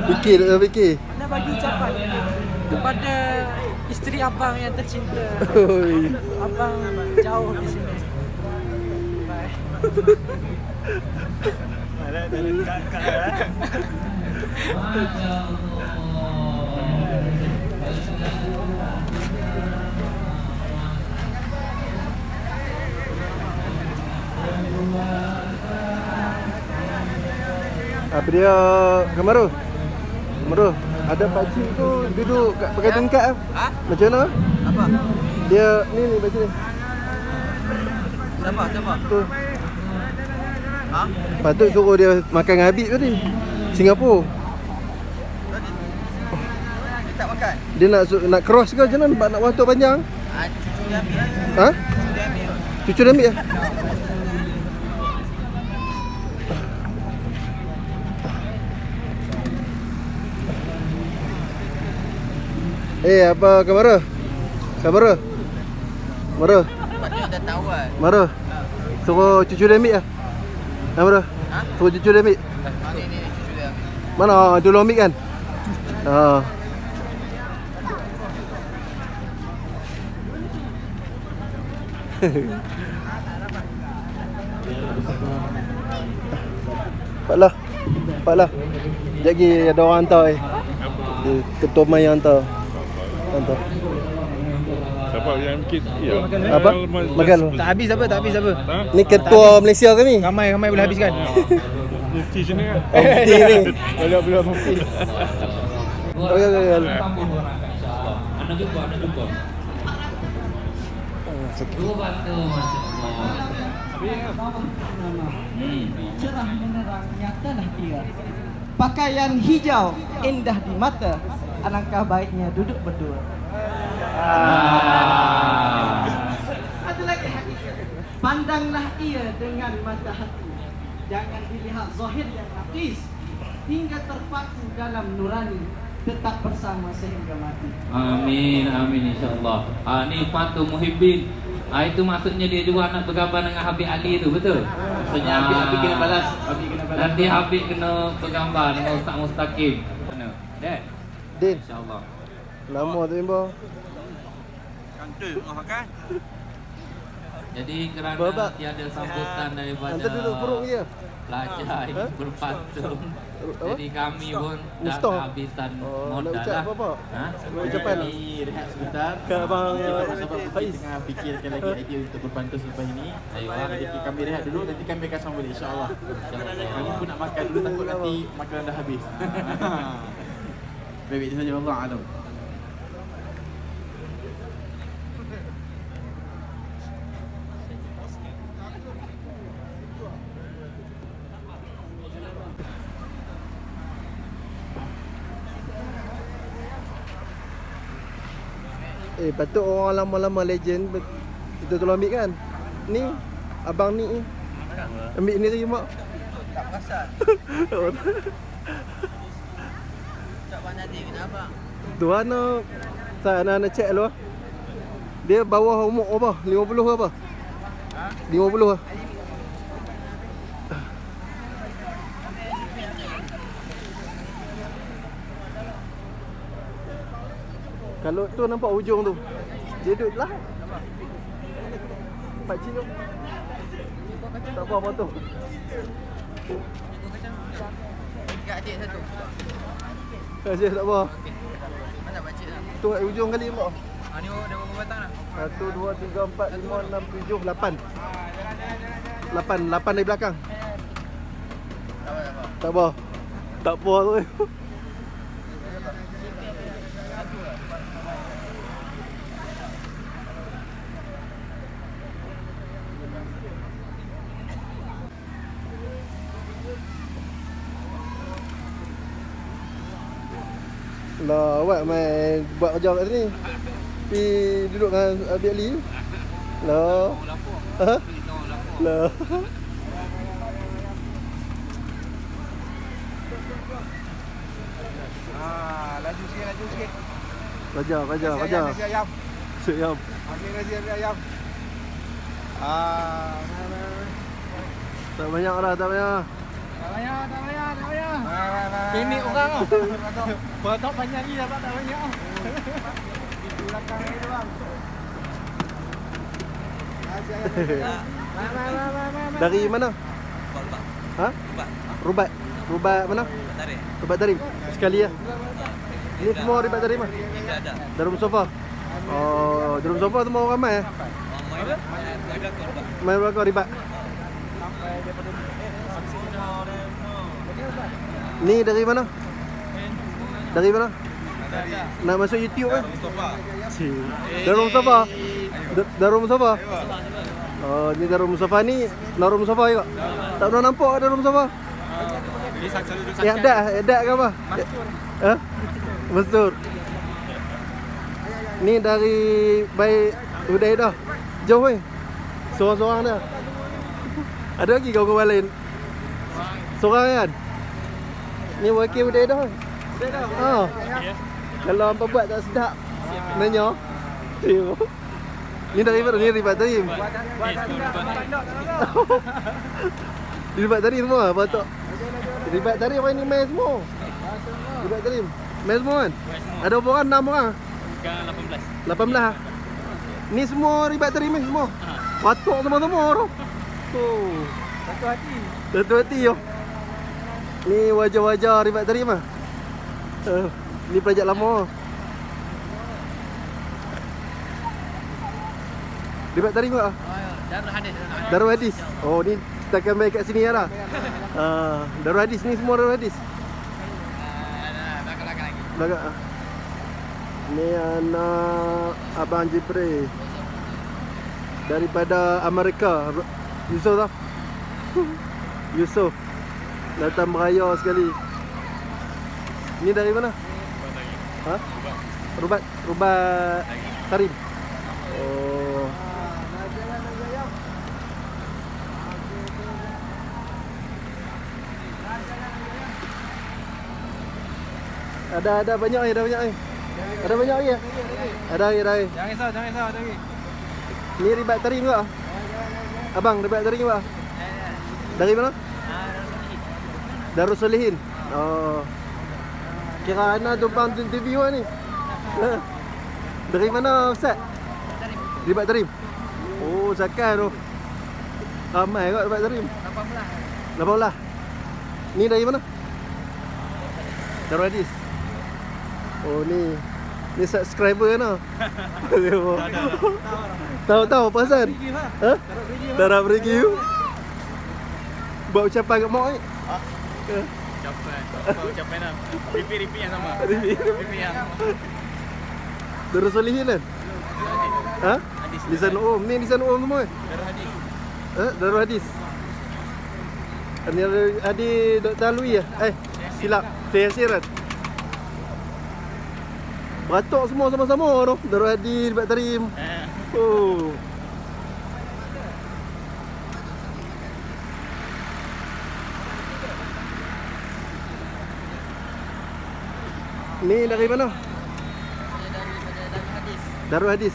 Fikir. Nak bagi ucapan kepada isteri abang yang tercinta. Abang jauh di sini. Bye. Ada dekat lah. Apa dia? Kemaru. Ada pakcik tu duduk kat pakai tingkat. Macam mana? Apa? Dia ni baju ni. Siapa? Tu. Patut suruh dia makan dengan Habib tadi. Singapura. Dia tak makan. Dia nak cross ke macam mana? Nak waktu panjang? Cucu dia ambil. Ha? Cucu dia ambil ya? Apa kamera? Patut dah tahu kan. Mara. Suruh cucu dia ambil lah. Mara. Suruh cucu dia ambil. Ni cucu dia ambil. Mana? Dulu ambil kan? Cepatlah. Cepatlah. Sekejap lagi ada orang hantar Ketua Maya hantar. Hantar. Siapa yang bikin? Ya. Apa? Makan. Tak habis apa? Ni ketua Malaysia kami. Ramai boleh habiskan. Mufti sini kan? Oh, mufti ni. Belum mufti. Okey. Anda jumpa. Dua bantu masya-Allah. Cerah menerang, nyatalah dia. Pakaian hijau indah di mata. Alangkah baiknya duduk berdua. Ada lagi hakikat. Pandanglah ia dengan mata hati. Jangan dilihat zahir yang nafis. Hingga terpaku dalam nurani. Tetap bersama sehingga mati. Amin insya-Allah. Ni Fatu Muhibbin. Itu maksudnya dia juga anak bergambar dengan Habib Ali tu, betul? Maksudnya Habib kena balas. Nanti Habib kena bergambar dengan Ustaz Mustaqim. Mana? Din. Insya-Allah. Lama tu Imba. Kantul tengah makan. Jadi kerana tiada sambutan daripada Nanti duduk perut dia. pelajar yang berpatung. Jadi kami pun dah Mustah. kehabisan Nak modal ucap lah. apa-apa? Ha? Ucapan. Rehat sebentar. Ke abang Sahabat Faiz tengah fikirkan lagi idea untuk berpantun selepas ini. Jadi kami rehat dulu, nanti kami akan sambung insya-Allah. Kami pun nak makan dulu, takut nanti makanan dah habis. Baik, itu saja, Allah alam. Patut orang lama-lama legend kita tolong ambil kan. Ni abang ni ambil ni lagi mak. Tak perasan. Tak banyak dia kena abang. Tu ana saya nak check dulu. Dia bawah umur apa? 50 ke apa? 50 ah. Kalau tu nampak ujung tu. Dia duduk lah. Pakcik tu. Tak apa tu. Dekat adik satu. Pakcik tak apa. Mana pakcik tu? Tu kat ujung kali mak. Ni dah berapa batang dah? 1 2 3 4 5 6 7 8. 8 dari belakang. Tak apa. Tak apa tu. Lah, awak main buat kerja kat sini. Pergi duduk dengan Abid Ali. Lah. Ha? Lah. Laju sikit. Raja. Nasi ayam. Siap. Ambil nasi ayam. Tak banyak dah, tak banyak. Tak banyak. Ini orang tau. Batok banyak ni dapat tak banyak. Itu belakang ni tu bang. Nasi ayam. Dari mana? Ha? Rubat. Rubat mana? Rubat Tarim. Sekali ya. Ni semua Rubat Tarim ah. Darum Sofa. Oh, Darum Sofa tu mau ramai eh. Main belakang Ribat. Ni dari mana? Dari mana? Nak masuk YouTube kan? Darum Mustafa. Darum Mustafa. Oh, ni Darum Mustafa ni, Darum Mustafa juga. Tak pernah nampak Darum Mustafa. Ya ada ke apa? Ha? Mastur. Ni dari baik Uday dah. Jauh weh. Seorang-seorang dah. Ada lagi kawan-kawan lain? Seorang kan? Ni wakil Uday dah. Ha. Kalau hampa buat tak sedap, nanya. Ni dari mana? Ni Ribat Tarim. Ribat Tarim semua, patut. Ribat Tarim apa ni main semua? Ribat Tarim. Main semua kan? Ada berapa orang? 6 orang? Sekarang 18. Ni semua Ribat Tarim ni semua. Patut semua-semua orang. Tu. Satu hati yo. Ni wajah-wajah Ribat Tarim ah. Ni pelajar lama. Ribat Tarim ke? Darul Hadis. Oh ni kita akan main kat sini lah. Darul Hadis ni semua Darul Hadis. Belakang. Ni anak Abang Jibril daripada Amerika. Yusuf tau. Yusuf datang beraya sekali. Ni dari mana? Ha? Rubat Tarim. Oh. Ada banyak ni, Ada banyak lagi. Ada lagi. Jangan risau, ada lagi. Ni Ribat Tarim ke? Abang Ribat Tarim ke? Dari mana? Darul Solihin. Oh. Kira Ana tumpang interview ni. Dari mana Ustaz? Ribat Tarim. Oh, sakan tu. Ramai kot Ribat Tarim. 18. Ni dari mana? Darul Hadis. Oh ni subscriber kan? Tahu pasal? Ha? Darab review. Buat ucapan kat mak ni. Ucapan lah. Repeat yang sama. Repeat yang. Darul Solihin kan? Ha? Lisan Om. Ni Lisan Om semua. Darul Hadis. Darul Hadis. Ni Adi Dr. Alwi silap. Saya Sirat. Beratuk semua sama-sama tu. Darul Hadis, Ribat Tarim. Oh. Ni dari mana? Darul Hadis.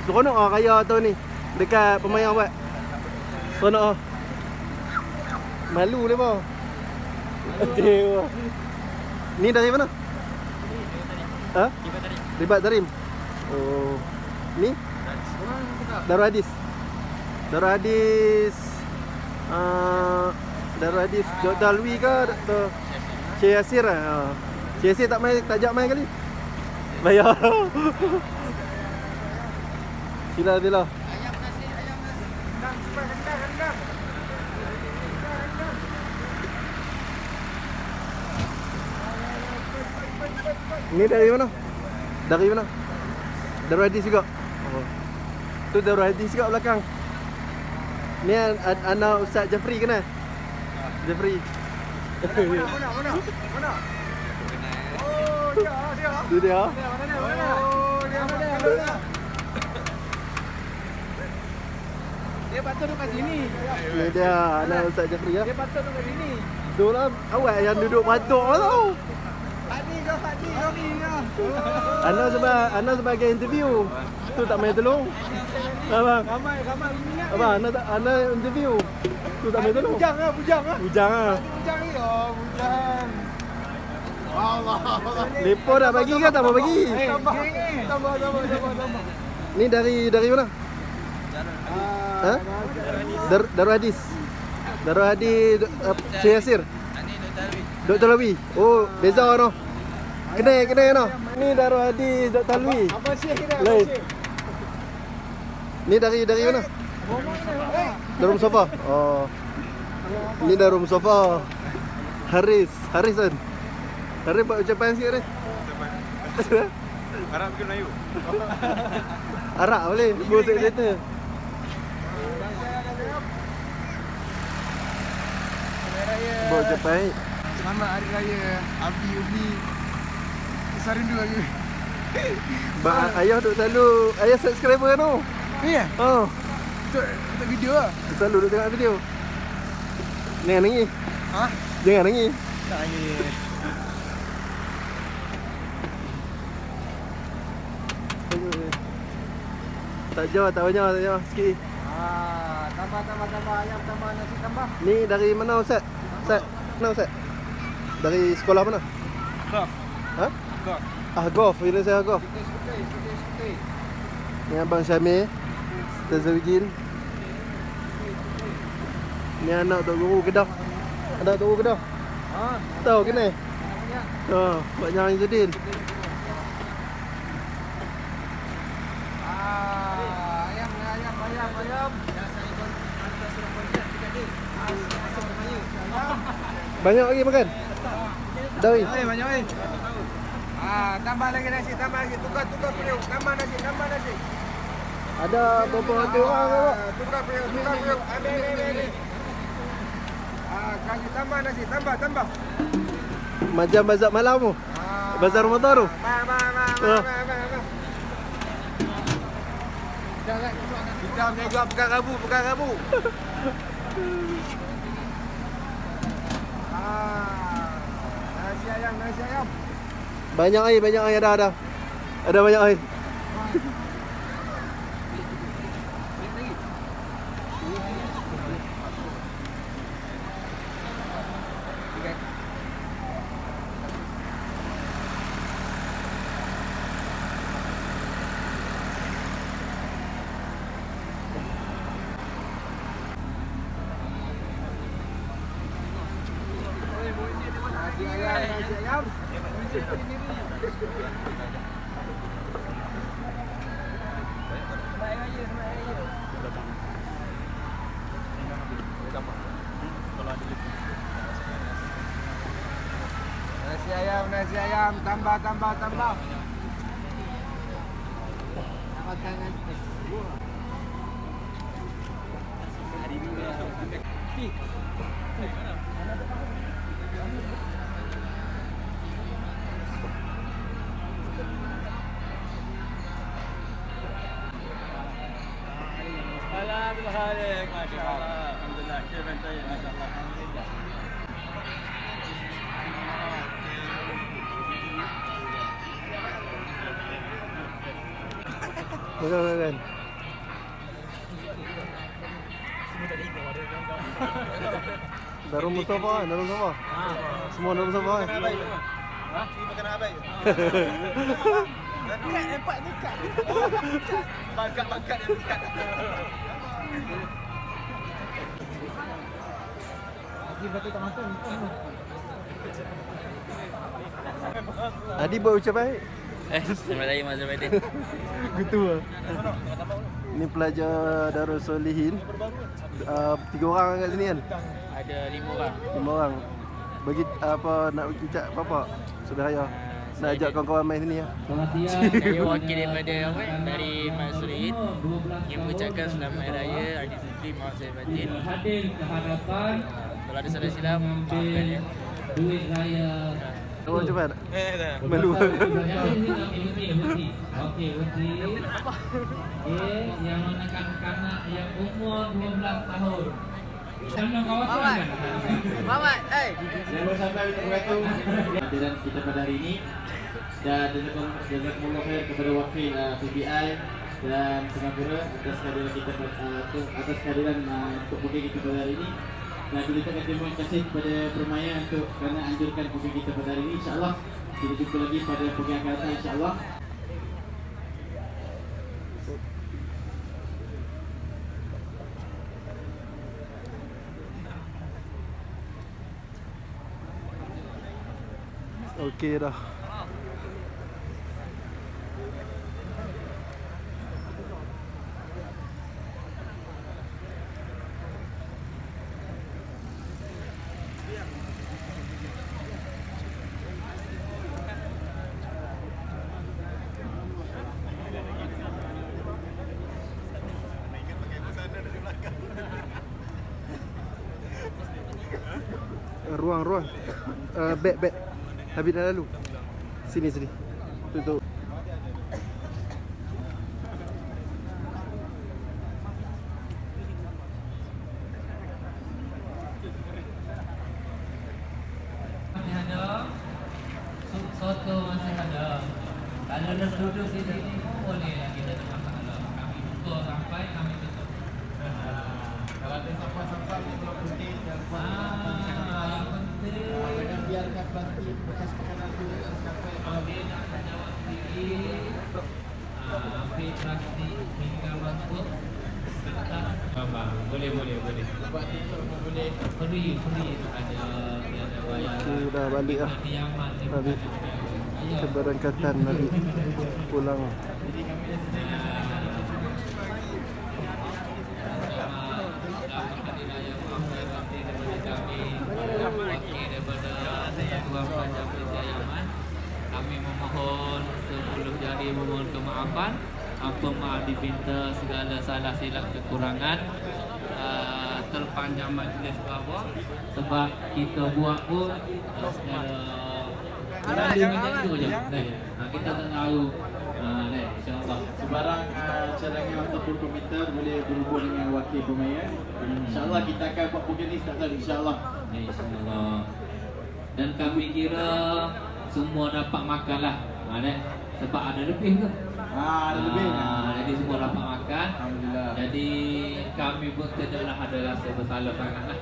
Seronok ah raya tahun ni. Dekat Pemayang buat. Seronok ah. Malu lepa. Dewa. Ni dari mana? Ha? Ribat Tarim. Oh. Ni? Darul Hadis. Darul Hadis. Darul Hadis Dr. Alwi ke Dr. Cik Yasir ah. Cik Yasir tak ajak main kali. Bayar. Sila. Rendang. Ni dari mana? Dari mana? Darul Hadis juga. Oh. Tu Darul Hadis juga belakang. Ni anak Ustaz Jafri kenal? Jafri. Mana? Oh, dia. Dia. Oh, dia. Dia patut duduk kat sini. Ni dia anak Ustaz Jafri ya. Dia patut duduk kat sini. Tu lah awak yang duduk patut tau. Hadi ke? Ana sebagai interview. Tu tak main tolong. Abang. Ramai minat. Abang, ana interview. Tu tak main tolong. Bujang ah. Bujang ah. Bujang ni. Oh, bujang. Allah. Lepo dah bagi ke tak mau bagi? Tambah. Ni dari mana? Ha? Darul Hadis. Darul Hadis Cik Yasir. Dr. Alwi. Oh, beza no. Kenal no. Ni Darul Hadis Dr. Alwi. Apa sih kita? Lain. Ni dari mana? Darul Mustafa. Oh. Ni Darul Mustafa. Haris kan. Haris buat ucapan sikit ni. Arab ke Melayu? Arak boleh. Bahasa cerita. Buat ucapan. Selamat Hari Raya Abi Ubi. Kisah rindu lagi. Ayah duk selalu. Ayah subscriber kan tu. Ya? Oh. Untuk video lah. Selalu duk tengok video. Jangan nangis. Ha? Jangan nangis. Tak nangis. Tak jauh, tak banyak sikit. Tambah ayam, tambah nasi, tambah. Ni dari mana Ustaz? Mana Ustaz? Dari sekolah mana? Golf. Ha? Golf. Ini saya Golf. Ni Abang Syamil, Tazawijin. Ni anak Tok Guru Kedah. Tahu kena. Oh, buat Nyang Izzuddin. Ayam. Banyak lagi makan. Dah. Banyak lagi. Tambah lagi nasi, tambah lagi. Tukar periuk. Tambah nasi. Ada berapa orang ke? Tukar periuk. Ambil. Kasih tambah nasi, tambah. Macam bazar malam tu. Bazar Ramadan tu. Kita menjaga pegang rabu. Nasi ayam. Banyak air ada. Ada banyak air. Nasi ayam. Nasi ayam, tambah. هلا بالخالق ما شاء الله الحمد لله كيف انت ما شاء الله الحمد لله Makan. Darul Mustafa. Semua Darul Mustafa. Makan apa ya? Empat dekat. Bakat yang dekat. Adi buat ucapan. Selamat Raya Mazhar Batin. Gitu lah. Ini pelajar Darul Solihin. 3 orang kat sini kan? Ada 5 orang. 5 orang. Bagi apa nak ucap apa? Sudah raya. Nak ajak kawan-kawan main sini ya. Saya wakil daripada dari Mazharin yang mengucapkan selamat Hari Raya Aidilfitri Mazhar Batin. Kalau ada salah silap, maafkan ya. Duit raya. Awak cepat. Malu. Okey, yang mana kanak-kanak yang umur 12 tahun. Sama kawasan kan? Mamat, Dan kita pada hari ini dan jazakumullah khair kepada wakil PBI dan Singapura atas kehadiran kita atas kehadiran untuk booking kita pada hari ini. Dan kita ucapkan terima kasih kepada Permaya untuk kerana anjurkan booking kita pada hari ini. InsyaAllah kita jumpa lagi pada booking akan datang insyaAllah. Okey dah. Ruang. Beg. Habis dah lalu. Sini. Tutup. Masih ada. Sup soto masih ada. Kalau nak duduk sini boleh lagi tak ada masalah. Kami buka sampai kami tutup. Kalau ada sampah-sampah ni belum mesti yang yang penting biarkan plastik bekas makanan dulu sampai kalau dia nak jawab sedikit ambil plastik hingga bangkut boleh buat itu boleh free ada Okey, dah balik lah. Balik. Keberangkatan balik. Pulang. Kami memohon 10 jari memohon kemaafan. Apa maaf dipinta segala salah silap kekurangan. Terpanjang majlis bawah sebab kita buat pun lalu macam tu je. Kita tak tahu. InsyaAllah Sebarang cadangan ataupun komentar boleh berhubung dengan wakil pemain. InsyaAllah kita akan buat program ni tak tahu insyaAllah. InsyaAllah. Dan kami kira semua dapat makan lah. Sebab ada lebih ke? Ada lebih. Jadi semua dapat makan. Alhamdulillah. Jadi kami pun tidaklah ada rasa bersalah sangat lah.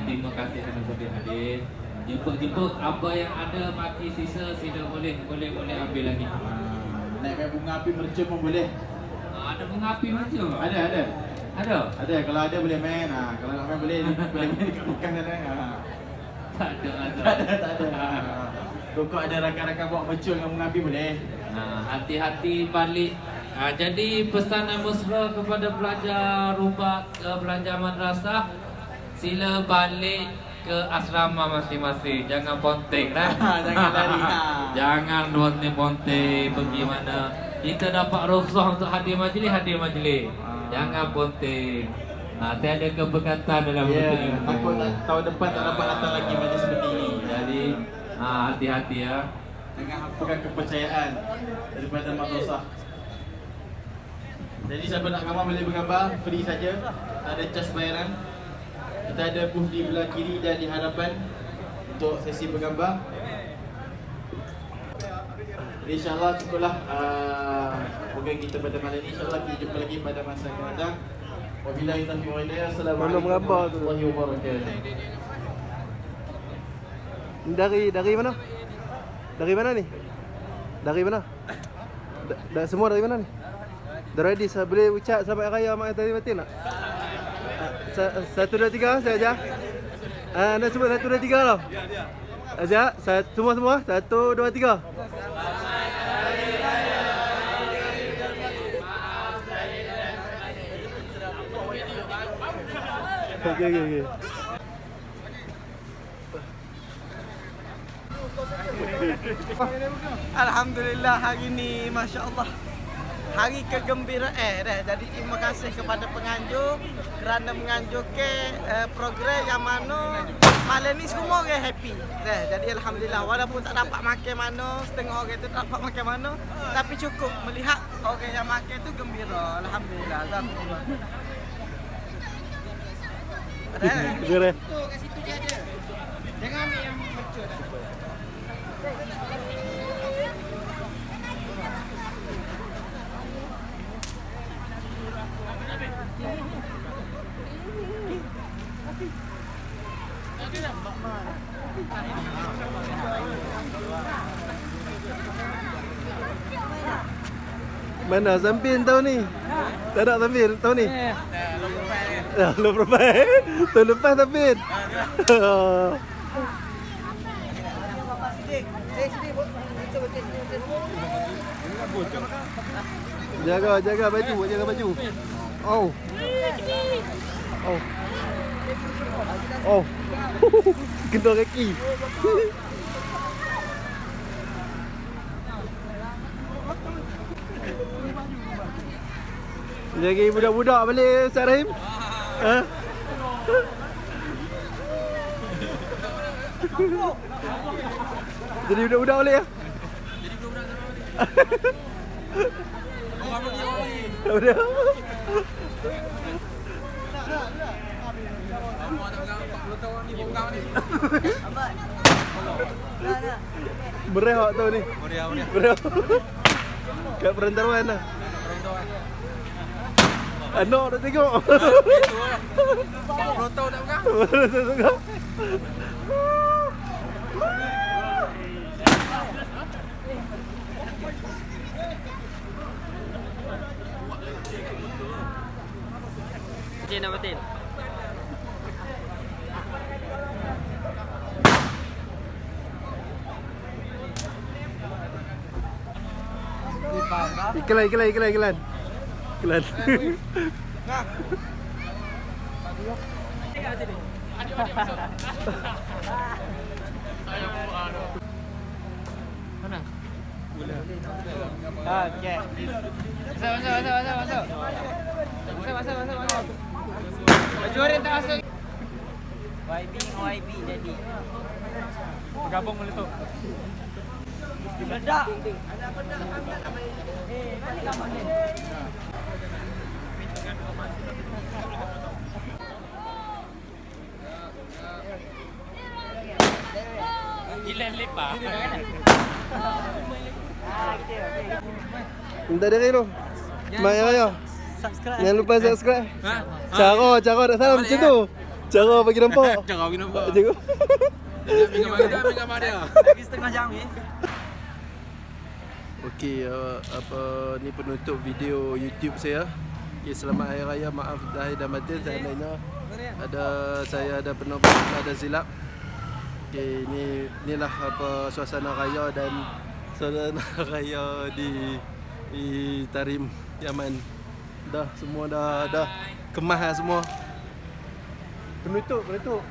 Terima kasih kerana boleh hadir. Jemput-jemput apa yang ada maki sisa sila boleh ambil lagi. Naik main bunga api mercun pun boleh. Ada bunga api mercun? Ada. Ada. Kalau ada boleh main. Kalau nak main boleh main dekat bukan sana. Tak ada. Kok ada rakan-rakan bawa mercun dengan bunga api boleh. Hati-hati balik. Jadi pesanan mesra kepada pelajar Rubat, pelajar madrasah, sila balik ke asrama masing-masing. Jangan ponteng dah. Jangan lari. Jangan ponteng pergi mana. Kita dapat rukhsah untuk hadir majlis. Jangan ponteng. Tiada keberkatan dalam bentuk ini. Takut tahun depan tak dapat datang lagi majlis seperti ini. Jadi hati-hati ya. Jangan hampakan kepercayaan daripada madrasah. Jadi siapa nak gambar boleh bergambar, free saja. Tak ada cas bayaran. Kita ada booth di belah kiri dan di hadapan untuk sesi bergambar. InsyaAllah cukuplah program kita pada malam ini. InsyaAllah kita jumpa lagi pada masa yang akan datang. Wabillahi taufiq wal hidayah. Assalamualaikum warahmatullahi wabarakatuh. Dari mana? Dari mana ni? Dari mana? Semua dari mana ni? Dah ready, saya boleh ucap selamat raya mak tadi batin tak? 1, 2, 3 saya ajar. Anda sebut 1, 2, 3 lah. Ajar, semua. 1, 2, 3. Okay. Alhamdulillah hari ni Masya Allah hari kegembiraan jadi terima kasih kepada penganjur kerana menganjurkan program yang mana malam ni semua orang happy jadi Alhamdulillah walaupun tak dapat makan mana setengah orang tu tak dapat makan mana tapi cukup melihat orang yang makan tu gembira Alhamdulillah. Gembira. Tu kat situ je ada. Jangan ambil yang mercun. Mana Zampin tahun ni? Tak ada Zampin tahun ni? Low profile. Tahun lepas Zampin. Jaga baju. Oh. Kena kaki. Lagi budak-budak balik Ustaz Rahim. Jadi budak-budak balik ya? Jadi budak-budak. Orang pergi. Berehat tau ni. Berehat. Kat perantaruan lah. Anak nak tengok. Baru tahu tak bukan? Cik nak batin. Iklan. Mana? Okey. Masuk. Masuk. Baju orang tak masuk. YB dengan YB jadi. Bergabung meletup. Bedak. Ada bedak kami nak main. Mari gambar ni. Gila lepak. Minta diri lu. Mari raya. Subscribe. Jangan lupa subscribe. Cara nak salam macam tu. Cara bagi nampak. Cara bagi nampak. Macam tu. Ambil gambar dia. Lagi setengah jam ni. Okey, ni penutup video YouTube saya. Okey, selamat hari raya. Maaf lahir dan batin. Saya ada penumpang, ada silap. Okey, inilah suasana raya dan suasana raya di Tarim, Yaman. Semua dah kemas dah semua. Penutup.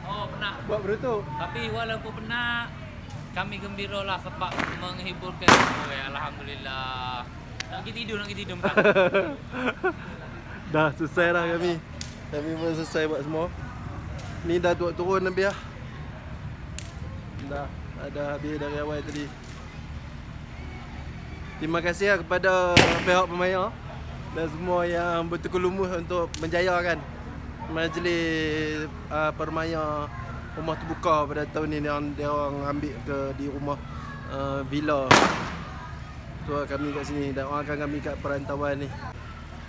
Oh, penat. Buat penutup. Tapi walaupun penat, kami gembira lah sebab menghiburkan semua. Alhamdulillah. Nak pergi tidur. Dah selesai dah kami. Kami pun selesai buat semua. Ni dah turun lebih lah. Dah ada habis dari awal tadi. Terima kasih lah kepada pihak pemayar dan semua yang bertekulumus untuk menjayakan majlis permaya rumah terbuka pada tahun ni yang dia orang ambil ke di rumah villa. Tu kami kat sini dan doakan kami kat perantauan ni.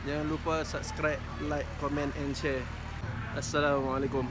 Jangan lupa subscribe, like, comment and share. Assalamualaikum.